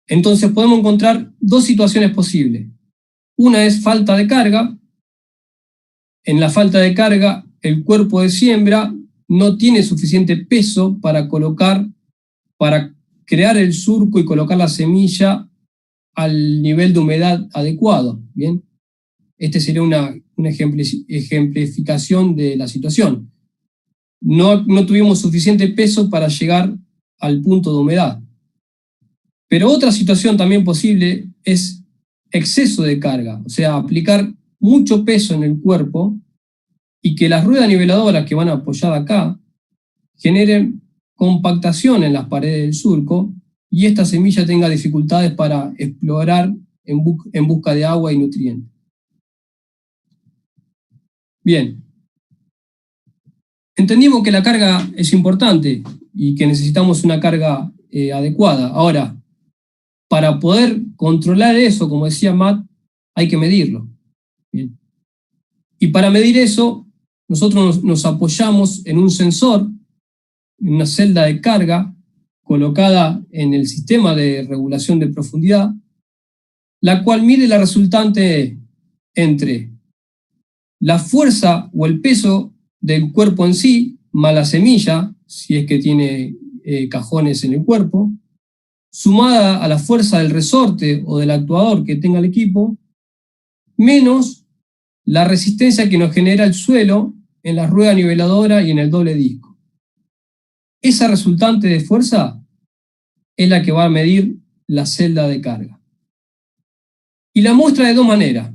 Entonces podemos encontrar dos situaciones posibles. Una es falta de carga. En la falta de carga, el cuerpo de siembra no tiene suficiente peso para crear el surco y colocar la semilla al nivel de humedad adecuado. ¿Bien? Este sería una ejemplificación de la situación. No tuvimos suficiente peso para llegar al punto de humedad. Pero otra situación también posible es exceso de carga, o sea, aplicar mucho peso en el cuerpo y que las ruedas niveladoras que van apoyadas acá generen compactación en las paredes del surco y esta semilla tenga dificultades para explorar en busca de agua y nutrientes. Bien. Entendimos que la carga es importante y que necesitamos una carga adecuada. Ahora, para poder controlar eso, como decía Matt, hay que medirlo. Bien. Y para medir eso, nosotros nos apoyamos en un sensor, en una celda de carga colocada en el sistema de regulación de profundidad, la cual mide la resultante entre la fuerza o el peso del cuerpo en sí, más la semilla, si es que tiene cajones en el cuerpo, sumada a la fuerza del resorte o del actuador que tenga el equipo, menos la resistencia que nos genera el suelo en la rueda niveladora y en el doble disco. Esa resultante de fuerza es la que va a medir la celda de carga. Y la muestra de dos maneras.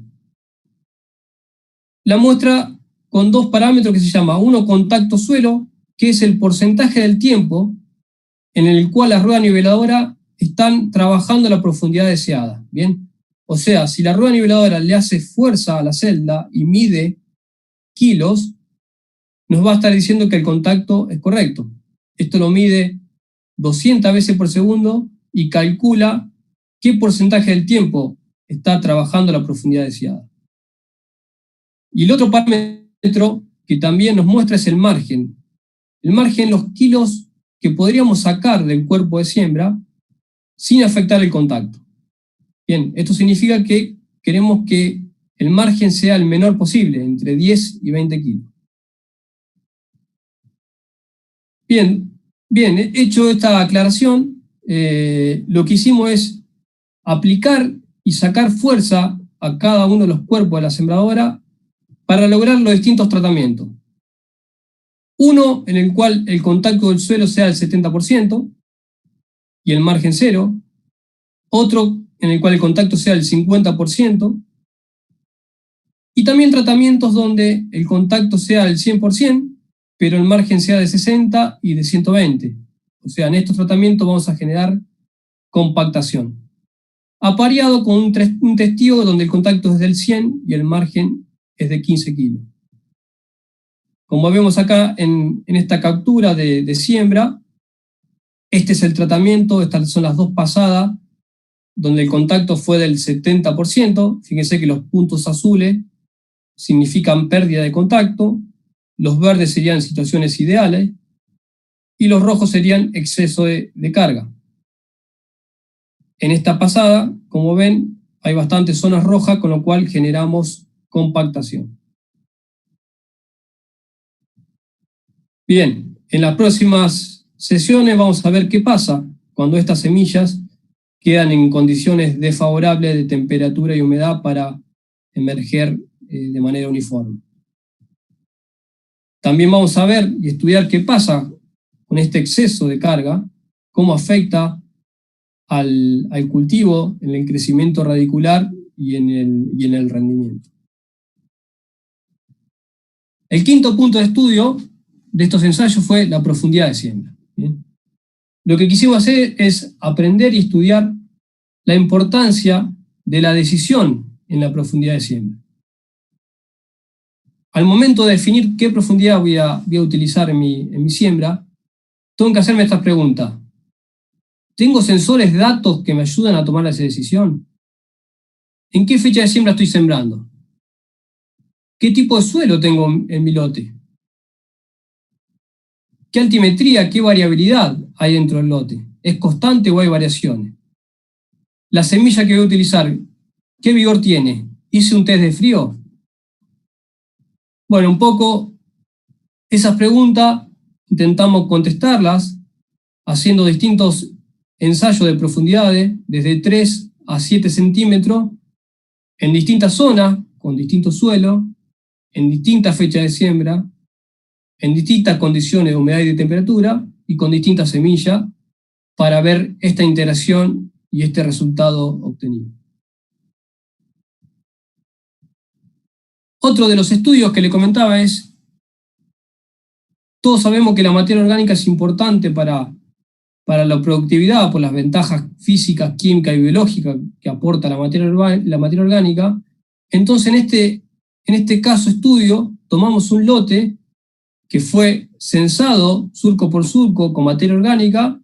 La muestra con dos parámetros que se llama uno contacto suelo, que es el porcentaje del tiempo en el cual la rueda niveladora están trabajando a la profundidad deseada. ¿Bien? O sea, si la rueda niveladora le hace fuerza a la celda y mide kilos, nos va a estar diciendo que el contacto es correcto. Esto lo mide 200 veces por segundo y calcula qué porcentaje del tiempo está trabajando a la profundidad deseada. Y el otro parámetro que también nos muestra es el margen. El margen, los kilos que podríamos sacar del cuerpo de siembra sin afectar el contacto. Bien, esto significa que queremos que el margen sea el menor posible, entre 10 y 20 kilos. Bien, hecho esta aclaración, lo que hicimos es aplicar y sacar fuerza a cada uno de los cuerpos de la sembradora para lograr los distintos tratamientos. Uno en el cual el contacto del suelo sea del 70% y el margen cero. Otro en el cual el contacto sea del 50%. Y también tratamientos donde el contacto sea del 100%, pero el margen sea de 60 y de 120. O sea, en estos tratamientos vamos a generar compactación. Apareado con un testigo donde el contacto es del 100 y el margen es de 15 kilos. Como vemos acá en esta captura de siembra, este es el tratamiento, estas son las dos pasadas, donde el contacto fue del 70%. Fíjense que los puntos azules significan pérdida de contacto, los verdes serían situaciones ideales y los rojos serían exceso de carga. En esta pasada, como ven, hay bastantes zonas rojas, con lo cual generamos compactación. Bien, en las próximas sesiones vamos a ver qué pasa cuando estas semillas quedan en condiciones desfavorables de temperatura y humedad para emerger de manera uniforme. También vamos a ver y estudiar qué pasa con este exceso de carga, cómo afecta al cultivo en el crecimiento radicular y en el rendimiento. El quinto punto de estudio de estos ensayos fue la profundidad de siembra. ¿Bien? Lo que quisimos hacer es aprender y estudiar la importancia de la decisión en la profundidad de siembra. Al momento de definir qué profundidad voy a utilizar en mi siembra, tengo que hacerme estas preguntas. ¿Tengo sensores de datos que me ayudan a tomar esa decisión? ¿En qué fecha de siembra estoy sembrando? ¿Qué tipo de suelo tengo en mi lote? ¿Qué altimetría, qué variabilidad hay dentro del lote? ¿Es constante o hay variaciones? ¿La semilla que voy a utilizar, qué vigor tiene? ¿Hice un test de frío? Bueno, un poco esas preguntas intentamos contestarlas haciendo distintos ensayos de profundidades desde 3 a 7 centímetros en distintas zonas, con distintos suelos, en distintas fechas de siembra, en distintas condiciones de humedad y de temperatura y con distintas semillas para ver esta interacción y este resultado obtenido. Otro de los estudios que le comentaba es, todos sabemos que la materia orgánica es importante para la productividad por las ventajas físicas, químicas y biológicas que aporta la materia orgánica. Entonces, en este caso estudio, tomamos un lote que fue censado surco por surco con materia orgánica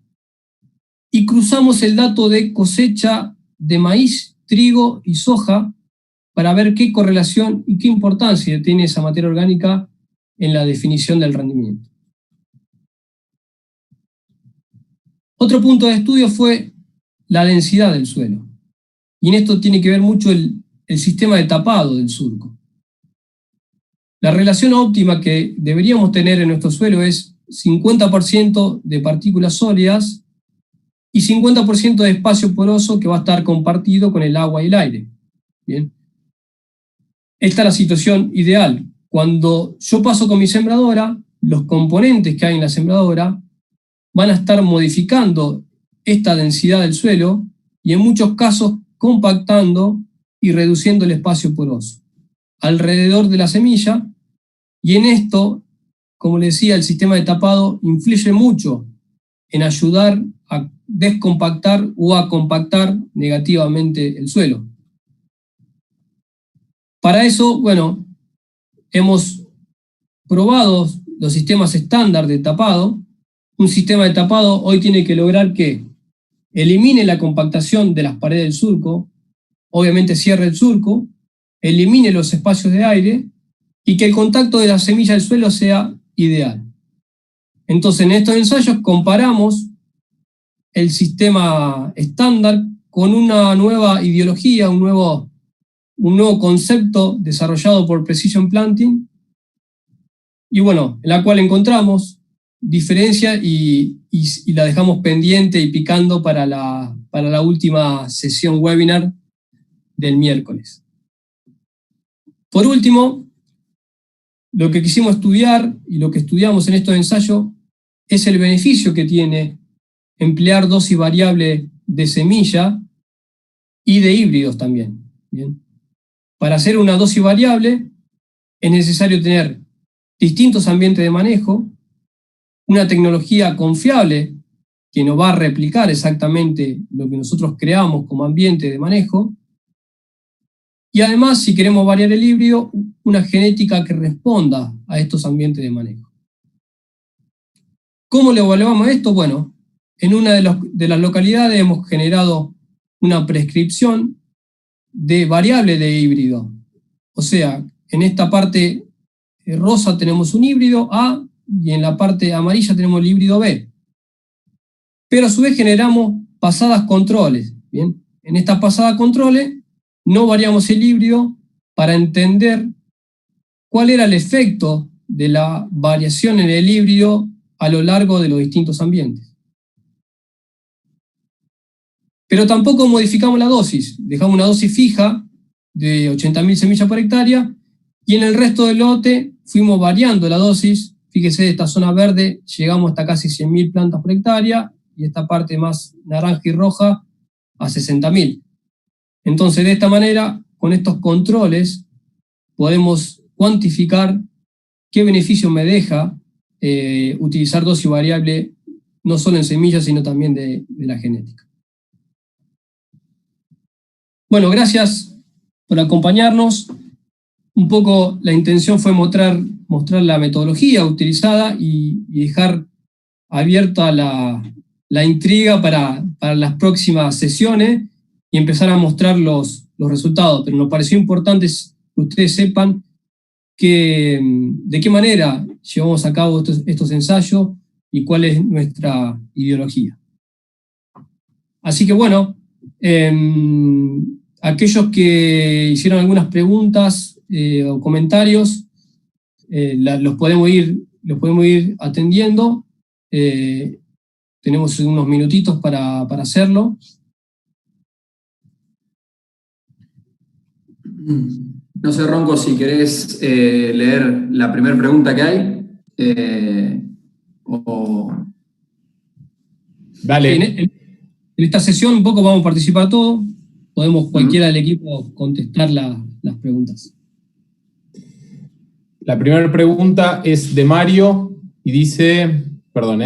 y cruzamos el dato de cosecha de maíz, trigo y soja para ver qué correlación y qué importancia tiene esa materia orgánica en la definición del rendimiento. Otro punto de estudio fue la densidad del suelo. Y en esto tiene que ver mucho el sistema de tapado del surco. La relación óptima que deberíamos tener en nuestro suelo es 50% de partículas sólidas y 50% de espacio poroso que va a estar compartido con el agua y el aire. Bien. Esta es la situación ideal. Cuando yo paso con mi sembradora, los componentes que hay en la sembradora van a estar modificando esta densidad del suelo y en muchos casos compactando y reduciendo el espacio poroso alrededor de la semilla, y en esto, como les decía, el sistema de tapado influye mucho en ayudar a descompactar o a compactar negativamente el suelo. Para eso, bueno, hemos probado los sistemas estándar de tapado. Un sistema de tapado hoy tiene que lograr que elimine la compactación de las paredes del surco, obviamente cierre el surco, elimine los espacios de aire y que el contacto de la semilla del suelo sea ideal. Entonces, en estos ensayos comparamos el sistema estándar con una nueva ideología, un nuevo concepto desarrollado por Precision Planting, y bueno, en la cual encontramos diferencia y la dejamos pendiente y picando para la última sesión webinar del miércoles. Por último, lo que quisimos estudiar y lo que estudiamos en estos ensayos es el beneficio que tiene emplear dosis variable de semilla y de híbridos también. ¿Bien? Para hacer una dosis variable es necesario tener distintos ambientes de manejo, una tecnología confiable que nos va a replicar exactamente lo que nosotros creamos como ambiente de manejo, y además, si queremos variar el híbrido, una genética que responda a estos ambientes de manejo. ¿Cómo le evaluamos esto? Bueno, en una de las localidades hemos generado una prescripción de variable de híbrido. O sea, en esta parte rosa tenemos un híbrido A y en la parte amarilla tenemos el híbrido B. Pero a su vez generamos pasadas controles. ¿Bien? En esta pasada controles no variamos el híbrido para entender cuál era el efecto de la variación en el híbrido a lo largo de los distintos ambientes. Pero tampoco modificamos la dosis, dejamos una dosis fija de 80.000 semillas por hectárea y en el resto del lote fuimos variando la dosis. Fíjese, de esta zona verde llegamos hasta casi 100.000 plantas por hectárea y esta parte más naranja y roja a 60.000. Entonces, de esta manera, con estos controles, podemos cuantificar qué beneficio me deja utilizar dosis variable, no solo en semillas, sino también de la genética. Bueno, gracias por acompañarnos. Un poco la intención fue mostrar la metodología utilizada y dejar abierta la intriga para las próximas sesiones y empezar a mostrar los resultados. Pero nos pareció importante que ustedes sepan de qué manera llevamos a cabo estos ensayos y cuál es nuestra ideología. Así que bueno, aquellos que hicieron algunas preguntas o comentarios, los podemos ir atendiendo. Tenemos unos minutitos para hacerlo. No sé, Ronco, si querés leer la primera pregunta que hay. Dale. En esta sesión un poco vamos a participar todos. Podemos cualquiera del equipo contestar las preguntas. La primera pregunta es de Mario y dice, perdón,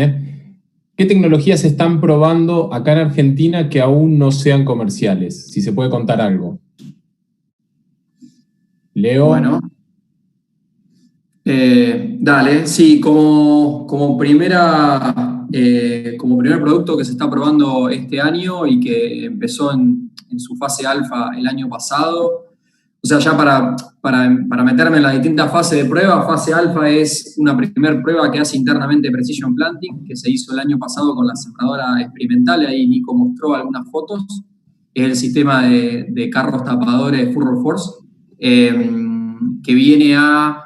¿qué tecnologías se están probando acá en Argentina que aún no sean comerciales? Si se puede contar algo. Leo. Bueno, dale, sí, como primer producto que se está probando este año y que empezó en su fase alfa el año pasado. O sea, ya para meterme en las distintas fases de prueba, fase alfa es una primera prueba que hace internamente Precision Planting, que se hizo el año pasado con la sembradora experimental, ahí Nico mostró algunas fotos. Es el sistema de carros tapadores Furrow Force, que viene a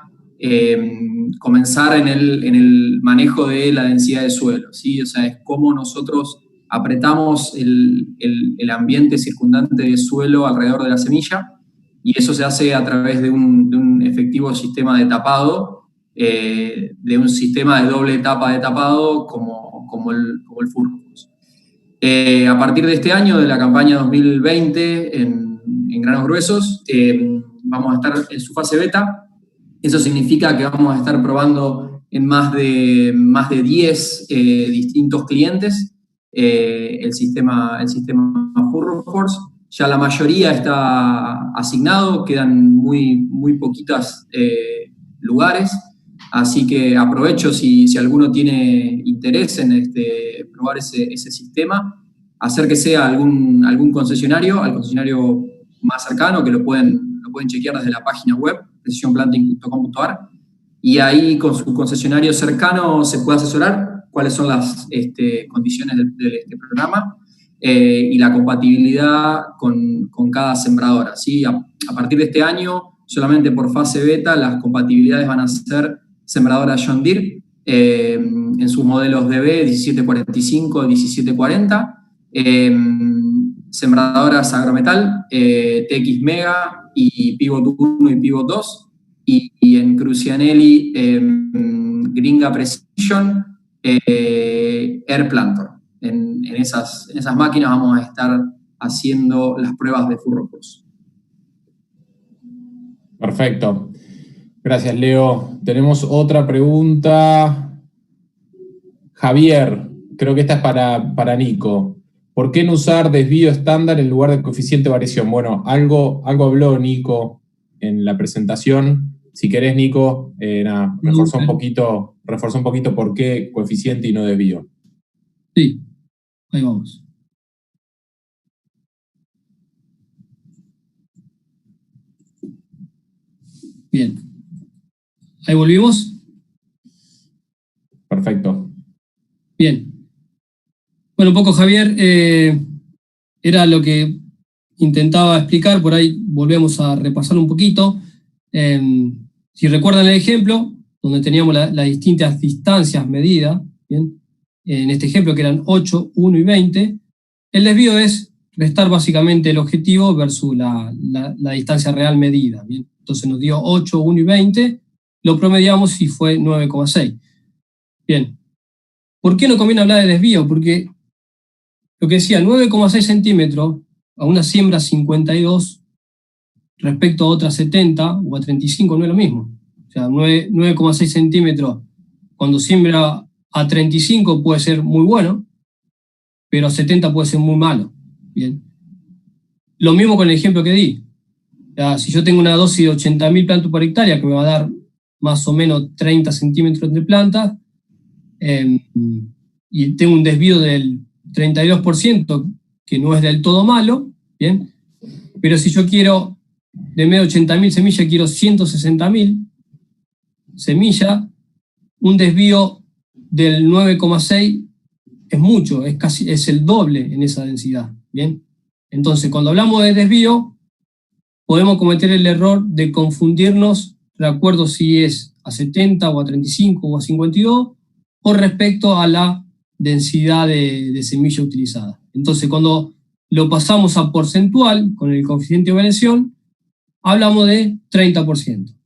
comenzar en el manejo de la densidad de suelo, ¿sí? O sea, es cómo nosotros apretamos el ambiente circundante de suelo alrededor de la semilla, y eso se hace a través de un efectivo sistema de tapado, de un sistema de doble etapa de tapado como el Furrow Force. A partir de este año, de la campaña 2020 en granos gruesos, vamos a estar en su fase beta. Eso significa que vamos a estar probando en más de 10 distintos clientes el sistema Furrow Force. Ya la mayoría está asignado, quedan muy poquitos lugares, así que aprovecho si alguno tiene interés en probar ese sistema, acérquese a algún concesionario, al concesionario más cercano, que lo pueden chequear desde la página web, precisionplanting.com.ar, y ahí con su concesionario cercano se puede asesorar cuáles son las condiciones de este programa y la compatibilidad con cada sembradora, ¿sí? A partir de este año, solamente por fase beta, las compatibilidades van a ser sembradoras John Deere en sus modelos DB 1745, 1740, sembradoras Agrometal, TX Mega y Pivot 1 y Pivot 2, y en Crucianelli Gringa Precision, Air Plantor. En esas máquinas vamos a estar haciendo las pruebas de Furrow Force. Perfecto. Gracias, Leo. Tenemos otra pregunta. Javier, creo que esta es para Nico. ¿Por qué no usar desvío estándar en lugar de coeficiente de variación? Bueno, algo habló Nico en la presentación. Si querés, Nico, reforzó un poquito por qué coeficiente y no desvío. Sí, ahí vamos. Bien. ¿Ahí volvimos? Perfecto. Bien. Bueno, un poco, Javier, era lo que intentaba explicar, por ahí volvemos a repasar un poquito. Si recuerdan el ejemplo, donde teníamos las distintas distancias medidas, ¿bien? En este ejemplo que eran 8, 1 y 20, el desvío es restar básicamente el objetivo versus la distancia real medida, ¿bien? Entonces nos dio 8, 1 y 20, lo promediamos y fue 9,6. Bien. ¿Por qué no conviene hablar de desvío? Porque lo que decía, 9,6 centímetros a una siembra 52 respecto a otra 70 o a 35 no es lo mismo. O sea, 9,6 centímetros cuando siembra a 35 puede ser muy bueno, pero a 70 puede ser muy malo. Bien. Lo mismo con el ejemplo que di. O sea, si yo tengo una dosis de 80.000 plantas por hectárea que me va a dar más o menos 30 centímetros entre plantas, y tengo un desvío del 32%, que no es del todo malo, ¿bien? Pero si yo quiero, de medio 80.000 semillas, quiero 160.000 semillas, un desvío del 9,6 es mucho, es el doble en esa densidad, ¿bien? Entonces, cuando hablamos de desvío, podemos cometer el error de confundirnos de acuerdo si es a 70 o a 35 o a 52, o respecto a la densidad de semilla utilizada. Entonces, cuando lo pasamos a porcentual, con el coeficiente de variación, hablamos de 30%.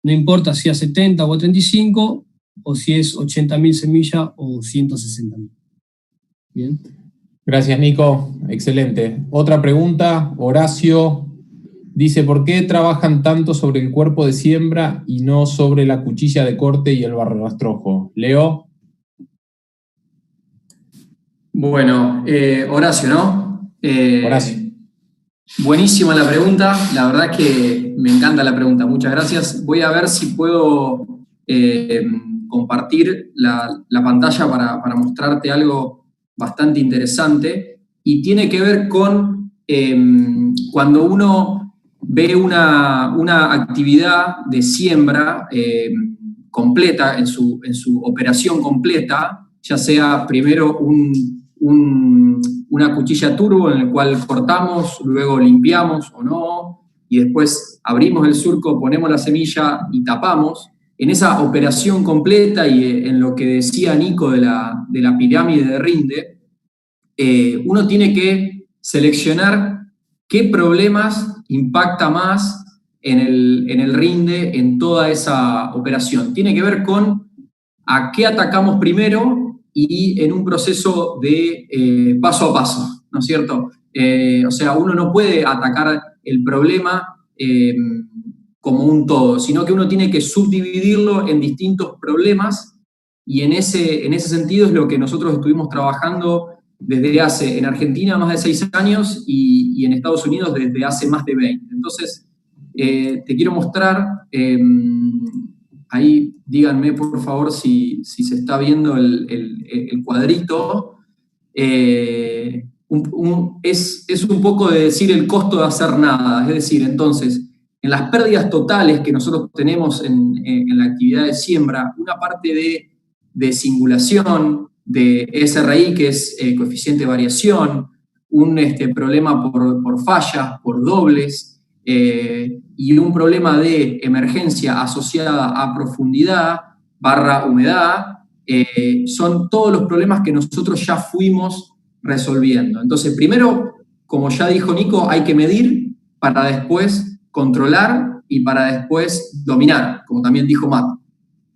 No importa si es 70 o a 35, o si es 80.000 semillas o 160.000. Bien. Gracias, Nico. Excelente. Otra pregunta, Horacio Dice, ¿por qué trabajan tanto sobre el cuerpo de siembra y no sobre la cuchilla de corte y el barrastrojo? Leo. Bueno, Horacio, ¿no? Horacio. Buenísima la pregunta, la verdad que me encanta la pregunta, muchas gracias. Voy a ver si puedo compartir la pantalla para mostrarte algo bastante interesante y tiene que ver con cuando uno ve una actividad de siembra completa, en su operación completa, ya sea primero una cuchilla turbo en el cual cortamos, luego limpiamos o no, y después abrimos el surco, ponemos la semilla y tapamos. En esa operación completa y en lo que decía Nico de la pirámide de Rinde, uno tiene que seleccionar qué problemas impacta más en el Rinde, en toda esa operación. Tiene que ver con a qué atacamos primero y en un proceso de paso a paso, ¿no es cierto? O sea, uno no puede atacar el problema como un todo, sino que uno tiene que subdividirlo en distintos problemas y en ese sentido es lo que nosotros estuvimos trabajando desde hace, en Argentina, más de 6 años y en Estados Unidos desde hace más de 20. Entonces, te quiero mostrar, ahí díganme por favor si se está viendo el cuadrito. Es un poco de decir el costo de hacer nada, es decir, entonces, en las pérdidas totales que nosotros tenemos en la actividad de siembra, una parte de singulación, de SRI, que es coeficiente de variación, un problema por fallas, por dobles, y un problema de emergencia asociada a profundidad / humedad, son todos los problemas que nosotros ya fuimos resolviendo. Entonces, primero, como ya dijo Nico, hay que medir para después controlar y para después dominar, como también dijo Matt.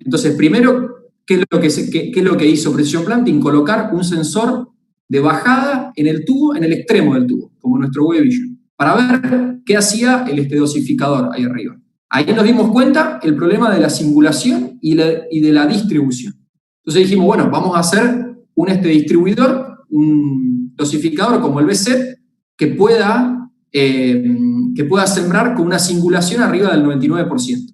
Entonces, primero, ¿qué es lo que hizo Precision Planting? Colocar un sensor de bajada en el tubo, en el extremo del tubo, como nuestro Wave Vision, para ver qué hacía el dosificador ahí arriba. Ahí nos dimos cuenta el problema de la singulación y de la distribución. Entonces dijimos, bueno, vamos a hacer un distribuidor, un dosificador como el BSEP, que pueda sembrar con una singulación arriba del 99%.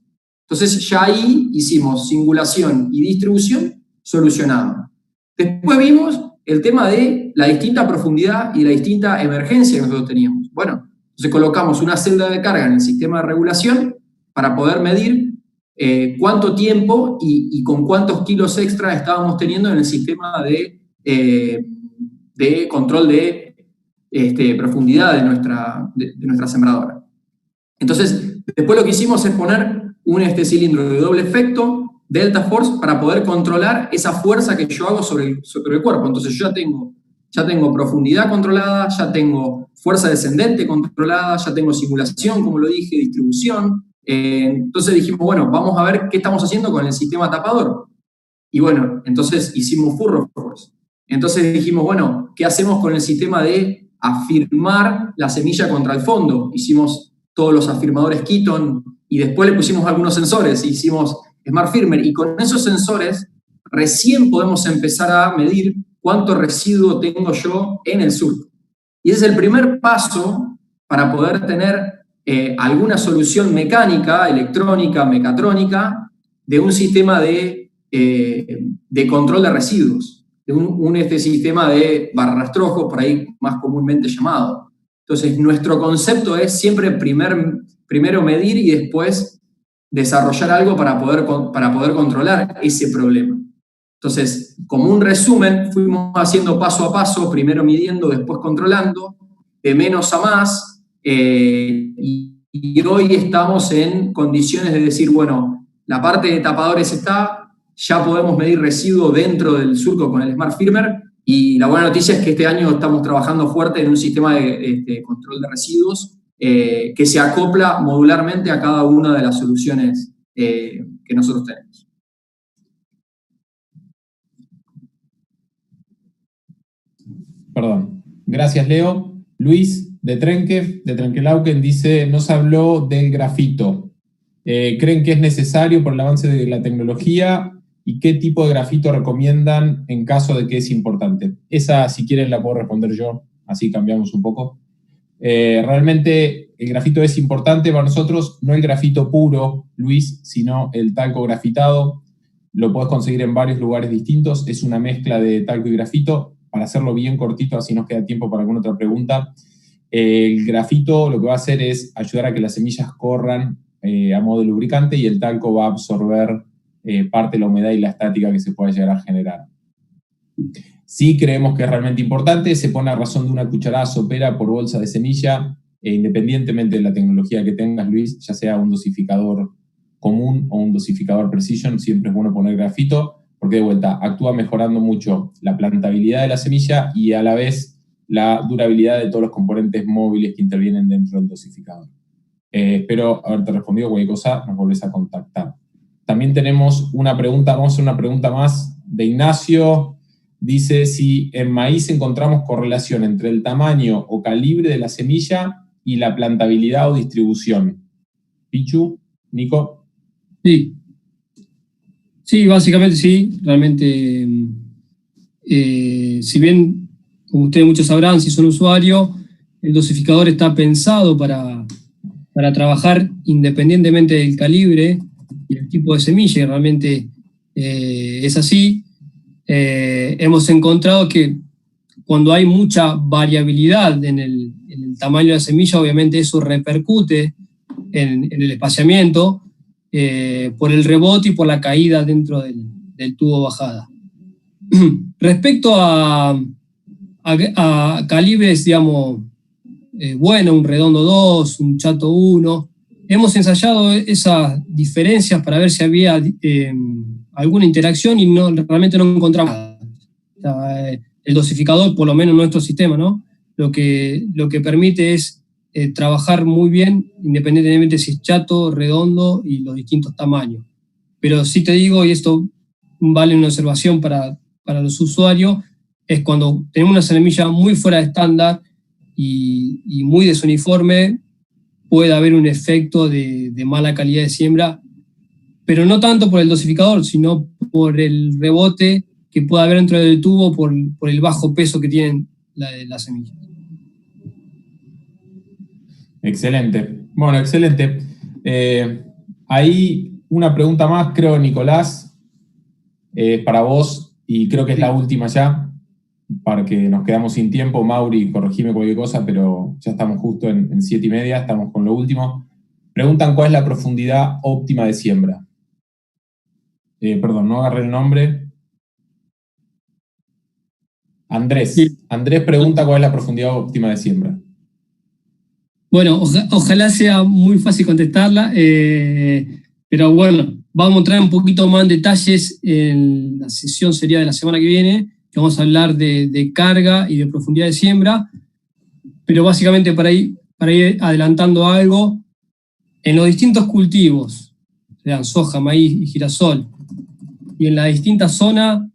Entonces ya ahí hicimos singulación y distribución solucionado. Después vimos el tema de la distinta profundidad y la distinta emergencia que nosotros teníamos. Bueno, entonces colocamos una celda de carga en el sistema de regulación para poder medir cuánto tiempo y con cuántos kilos extra estábamos teniendo en el sistema de control de profundidad de nuestra sembradora. Entonces, después lo que hicimos es poner un cilindro de doble efecto, Delta Force, para poder controlar esa fuerza que yo hago sobre el cuerpo. Entonces yo ya tengo profundidad controlada, ya tengo fuerza descendente controlada, ya tengo simulación, como lo dije, distribución. Entonces dijimos, bueno, vamos a ver qué estamos haciendo con el sistema tapador. Y bueno, entonces hicimos Furrow Force. Entonces dijimos, bueno, ¿qué hacemos con el sistema de afirmar la semilla contra el fondo? Hicimos todos los afirmadores Keaton y después le pusimos algunos sensores, hicimos Smart Firmer, y con esos sensores recién podemos empezar a medir cuánto residuo tengo yo en el surco. Y ese es el primer paso para poder tener alguna solución mecánica, electrónica, mecatrónica, de un sistema de control de residuos, de un sistema de barrastrojo, por ahí más comúnmente llamado. Entonces, nuestro concepto es siempre primero medir y después desarrollar algo para poder controlar ese problema. Entonces, como un resumen, fuimos haciendo paso a paso, primero midiendo, después controlando, de menos a más, y hoy estamos en condiciones de decir, bueno, la parte de tapadores está, ya podemos medir residuo dentro del surco con el Smart Firmer, y la buena noticia es que este año estamos trabajando fuerte en un sistema de control de residuos que se acopla modularmente a cada una de las soluciones que nosotros tenemos. Perdón. Gracias, Leo. Luis. de Trenkelauken, dice, no se habló del grafito. ¿Creen que es necesario por el avance de la tecnología? ¿Y qué tipo de grafito recomiendan en caso de que es importante? Esa, si quieren, la puedo responder yo, así cambiamos un poco. Realmente el grafito es importante para nosotros, no el grafito puro, Luis, sino el talco grafitado. Lo puedes conseguir en varios lugares distintos, es una mezcla de talco y grafito. Para hacerlo bien cortito, así nos queda tiempo para alguna otra pregunta. El grafito lo que va a hacer es ayudar a que las semillas corran a modo de lubricante, y el talco va a absorber parte de la humedad y la estática que se pueda llegar a generar. Sí creemos que es realmente importante, se pone a razón de una cucharada sopera por bolsa de semilla, independientemente de la tecnología que tengas, Luis, ya sea un dosificador común o un dosificador Precision, siempre es bueno poner grafito, porque de vuelta actúa mejorando mucho la plantabilidad de la semilla y a la vez la durabilidad de todos los componentes móviles que intervienen dentro del dosificador. Espero haberte respondido. Cualquier cosa nos volvés a contactar. También tenemos una pregunta, vamos a hacer una pregunta más de Ignacio. Dice si en maíz encontramos correlación entre el tamaño o calibre de la semilla y la plantabilidad o distribución. Pichu, Nico. Sí, básicamente sí. Realmente, si bien, como ustedes muchos sabrán, si son usuarios, el dosificador está pensado para trabajar independientemente del calibre y el tipo de semilla, y realmente es así. Hemos encontrado que cuando hay mucha variabilidad en el tamaño de la semilla, obviamente eso repercute en el espaciamiento por el rebote y por la caída dentro del tubo bajada. Respecto a calibres, digamos, bueno, un redondo 2, un chato 1, hemos ensayado esas diferencias para ver si había alguna interacción y realmente no encontramos nada. O sea, el dosificador, por lo menos en nuestro sistema, ¿no? Lo que permite es trabajar muy bien, independientemente si es chato, redondo y los distintos tamaños. Pero sí te digo, y esto vale una observación para los usuarios, es cuando tenemos una semilla muy fuera de estándar y muy desuniforme, puede haber un efecto de mala calidad de siembra, pero no tanto por el dosificador, sino por el rebote que puede haber dentro del tubo por el bajo peso que tienen las semillas. Excelente. Bueno, excelente. Hay una pregunta más, creo, Nicolás, para vos, y creo que es la última ya, para que nos quedamos sin tiempo. Mauri, corregime cualquier cosa, pero ya estamos justo en 7:30, estamos con lo último. Preguntan cuál es la profundidad óptima de siembra. Perdón, no agarré el nombre. Andrés. Sí. Andrés pregunta cuál es la profundidad óptima de siembra. Bueno, ojalá sea muy fácil contestarla, pero bueno, vamos a entrar un poquito más en detalles en la sesión sería de la semana que viene, que vamos a hablar de carga y de profundidad de siembra, pero básicamente para ir adelantando algo, en los distintos cultivos, sean soja, maíz y girasol, y en la distinta zona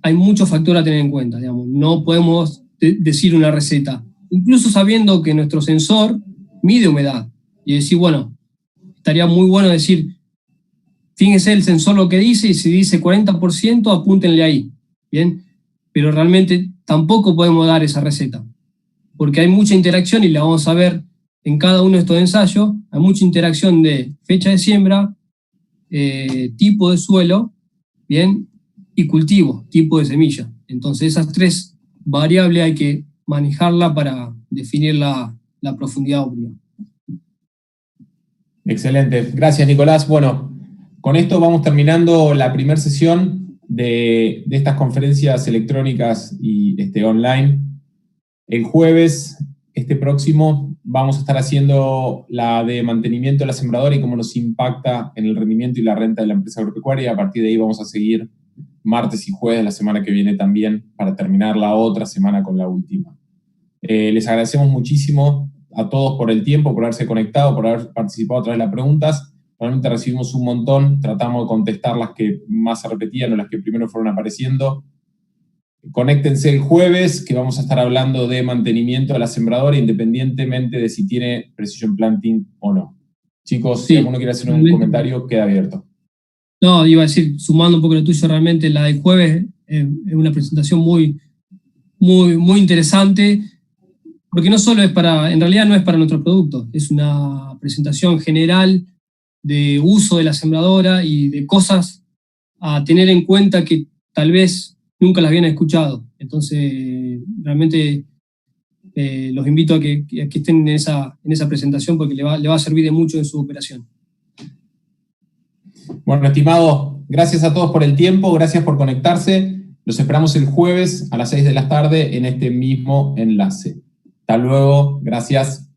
hay muchos factores a tener en cuenta, digamos. No podemos decir una receta, incluso sabiendo que nuestro sensor mide humedad, y decir, bueno, estaría muy bueno decir, fíjense el sensor lo que dice, y si dice 40%, apúntenle ahí, ¿bien? Pero realmente tampoco podemos dar esa receta, porque hay mucha interacción, y la vamos a ver en cada uno de estos ensayos. Hay mucha interacción de fecha de siembra, tipo de suelo, ¿bien? Y cultivo, tipo de semilla. Entonces esas tres variables hay que manejarla para definir la profundidad óptima. Excelente. Gracias, Nicolás. Bueno, con esto vamos terminando la primera sesión de estas conferencias electrónicas y online. El jueves, próximo, vamos a estar haciendo la de mantenimiento de la sembradora y cómo nos impacta en el rendimiento y la renta de la empresa agropecuaria. A partir de ahí vamos a seguir martes y jueves de la semana que viene también, para terminar la otra semana con la última. Les agradecemos muchísimo a todos por el tiempo, por haberse conectado, por haber participado a través de las preguntas. Realmente recibimos un montón, tratamos de contestar las que más se repetían o las que primero fueron apareciendo. conéctense el jueves, que vamos a estar hablando de mantenimiento de la sembradora, independientemente de si tiene Precision Planting o no. Chicos, si alguno quiere hacer un comentario, queda abierto. No, iba a decir, sumando un poco lo tuyo, realmente la del jueves es una presentación muy interesante, porque no solo en realidad no es para nuestros productos, es una presentación general de uso de la sembradora y de cosas a tener en cuenta que tal vez nunca las habían escuchado. Entonces, realmente los invito a que estén en esa presentación porque le va a servir de mucho en su operación. Bueno, estimado, gracias a todos por el tiempo, gracias por conectarse. Los esperamos el jueves a las 6 de la tarde en este mismo enlace. Hasta luego, gracias.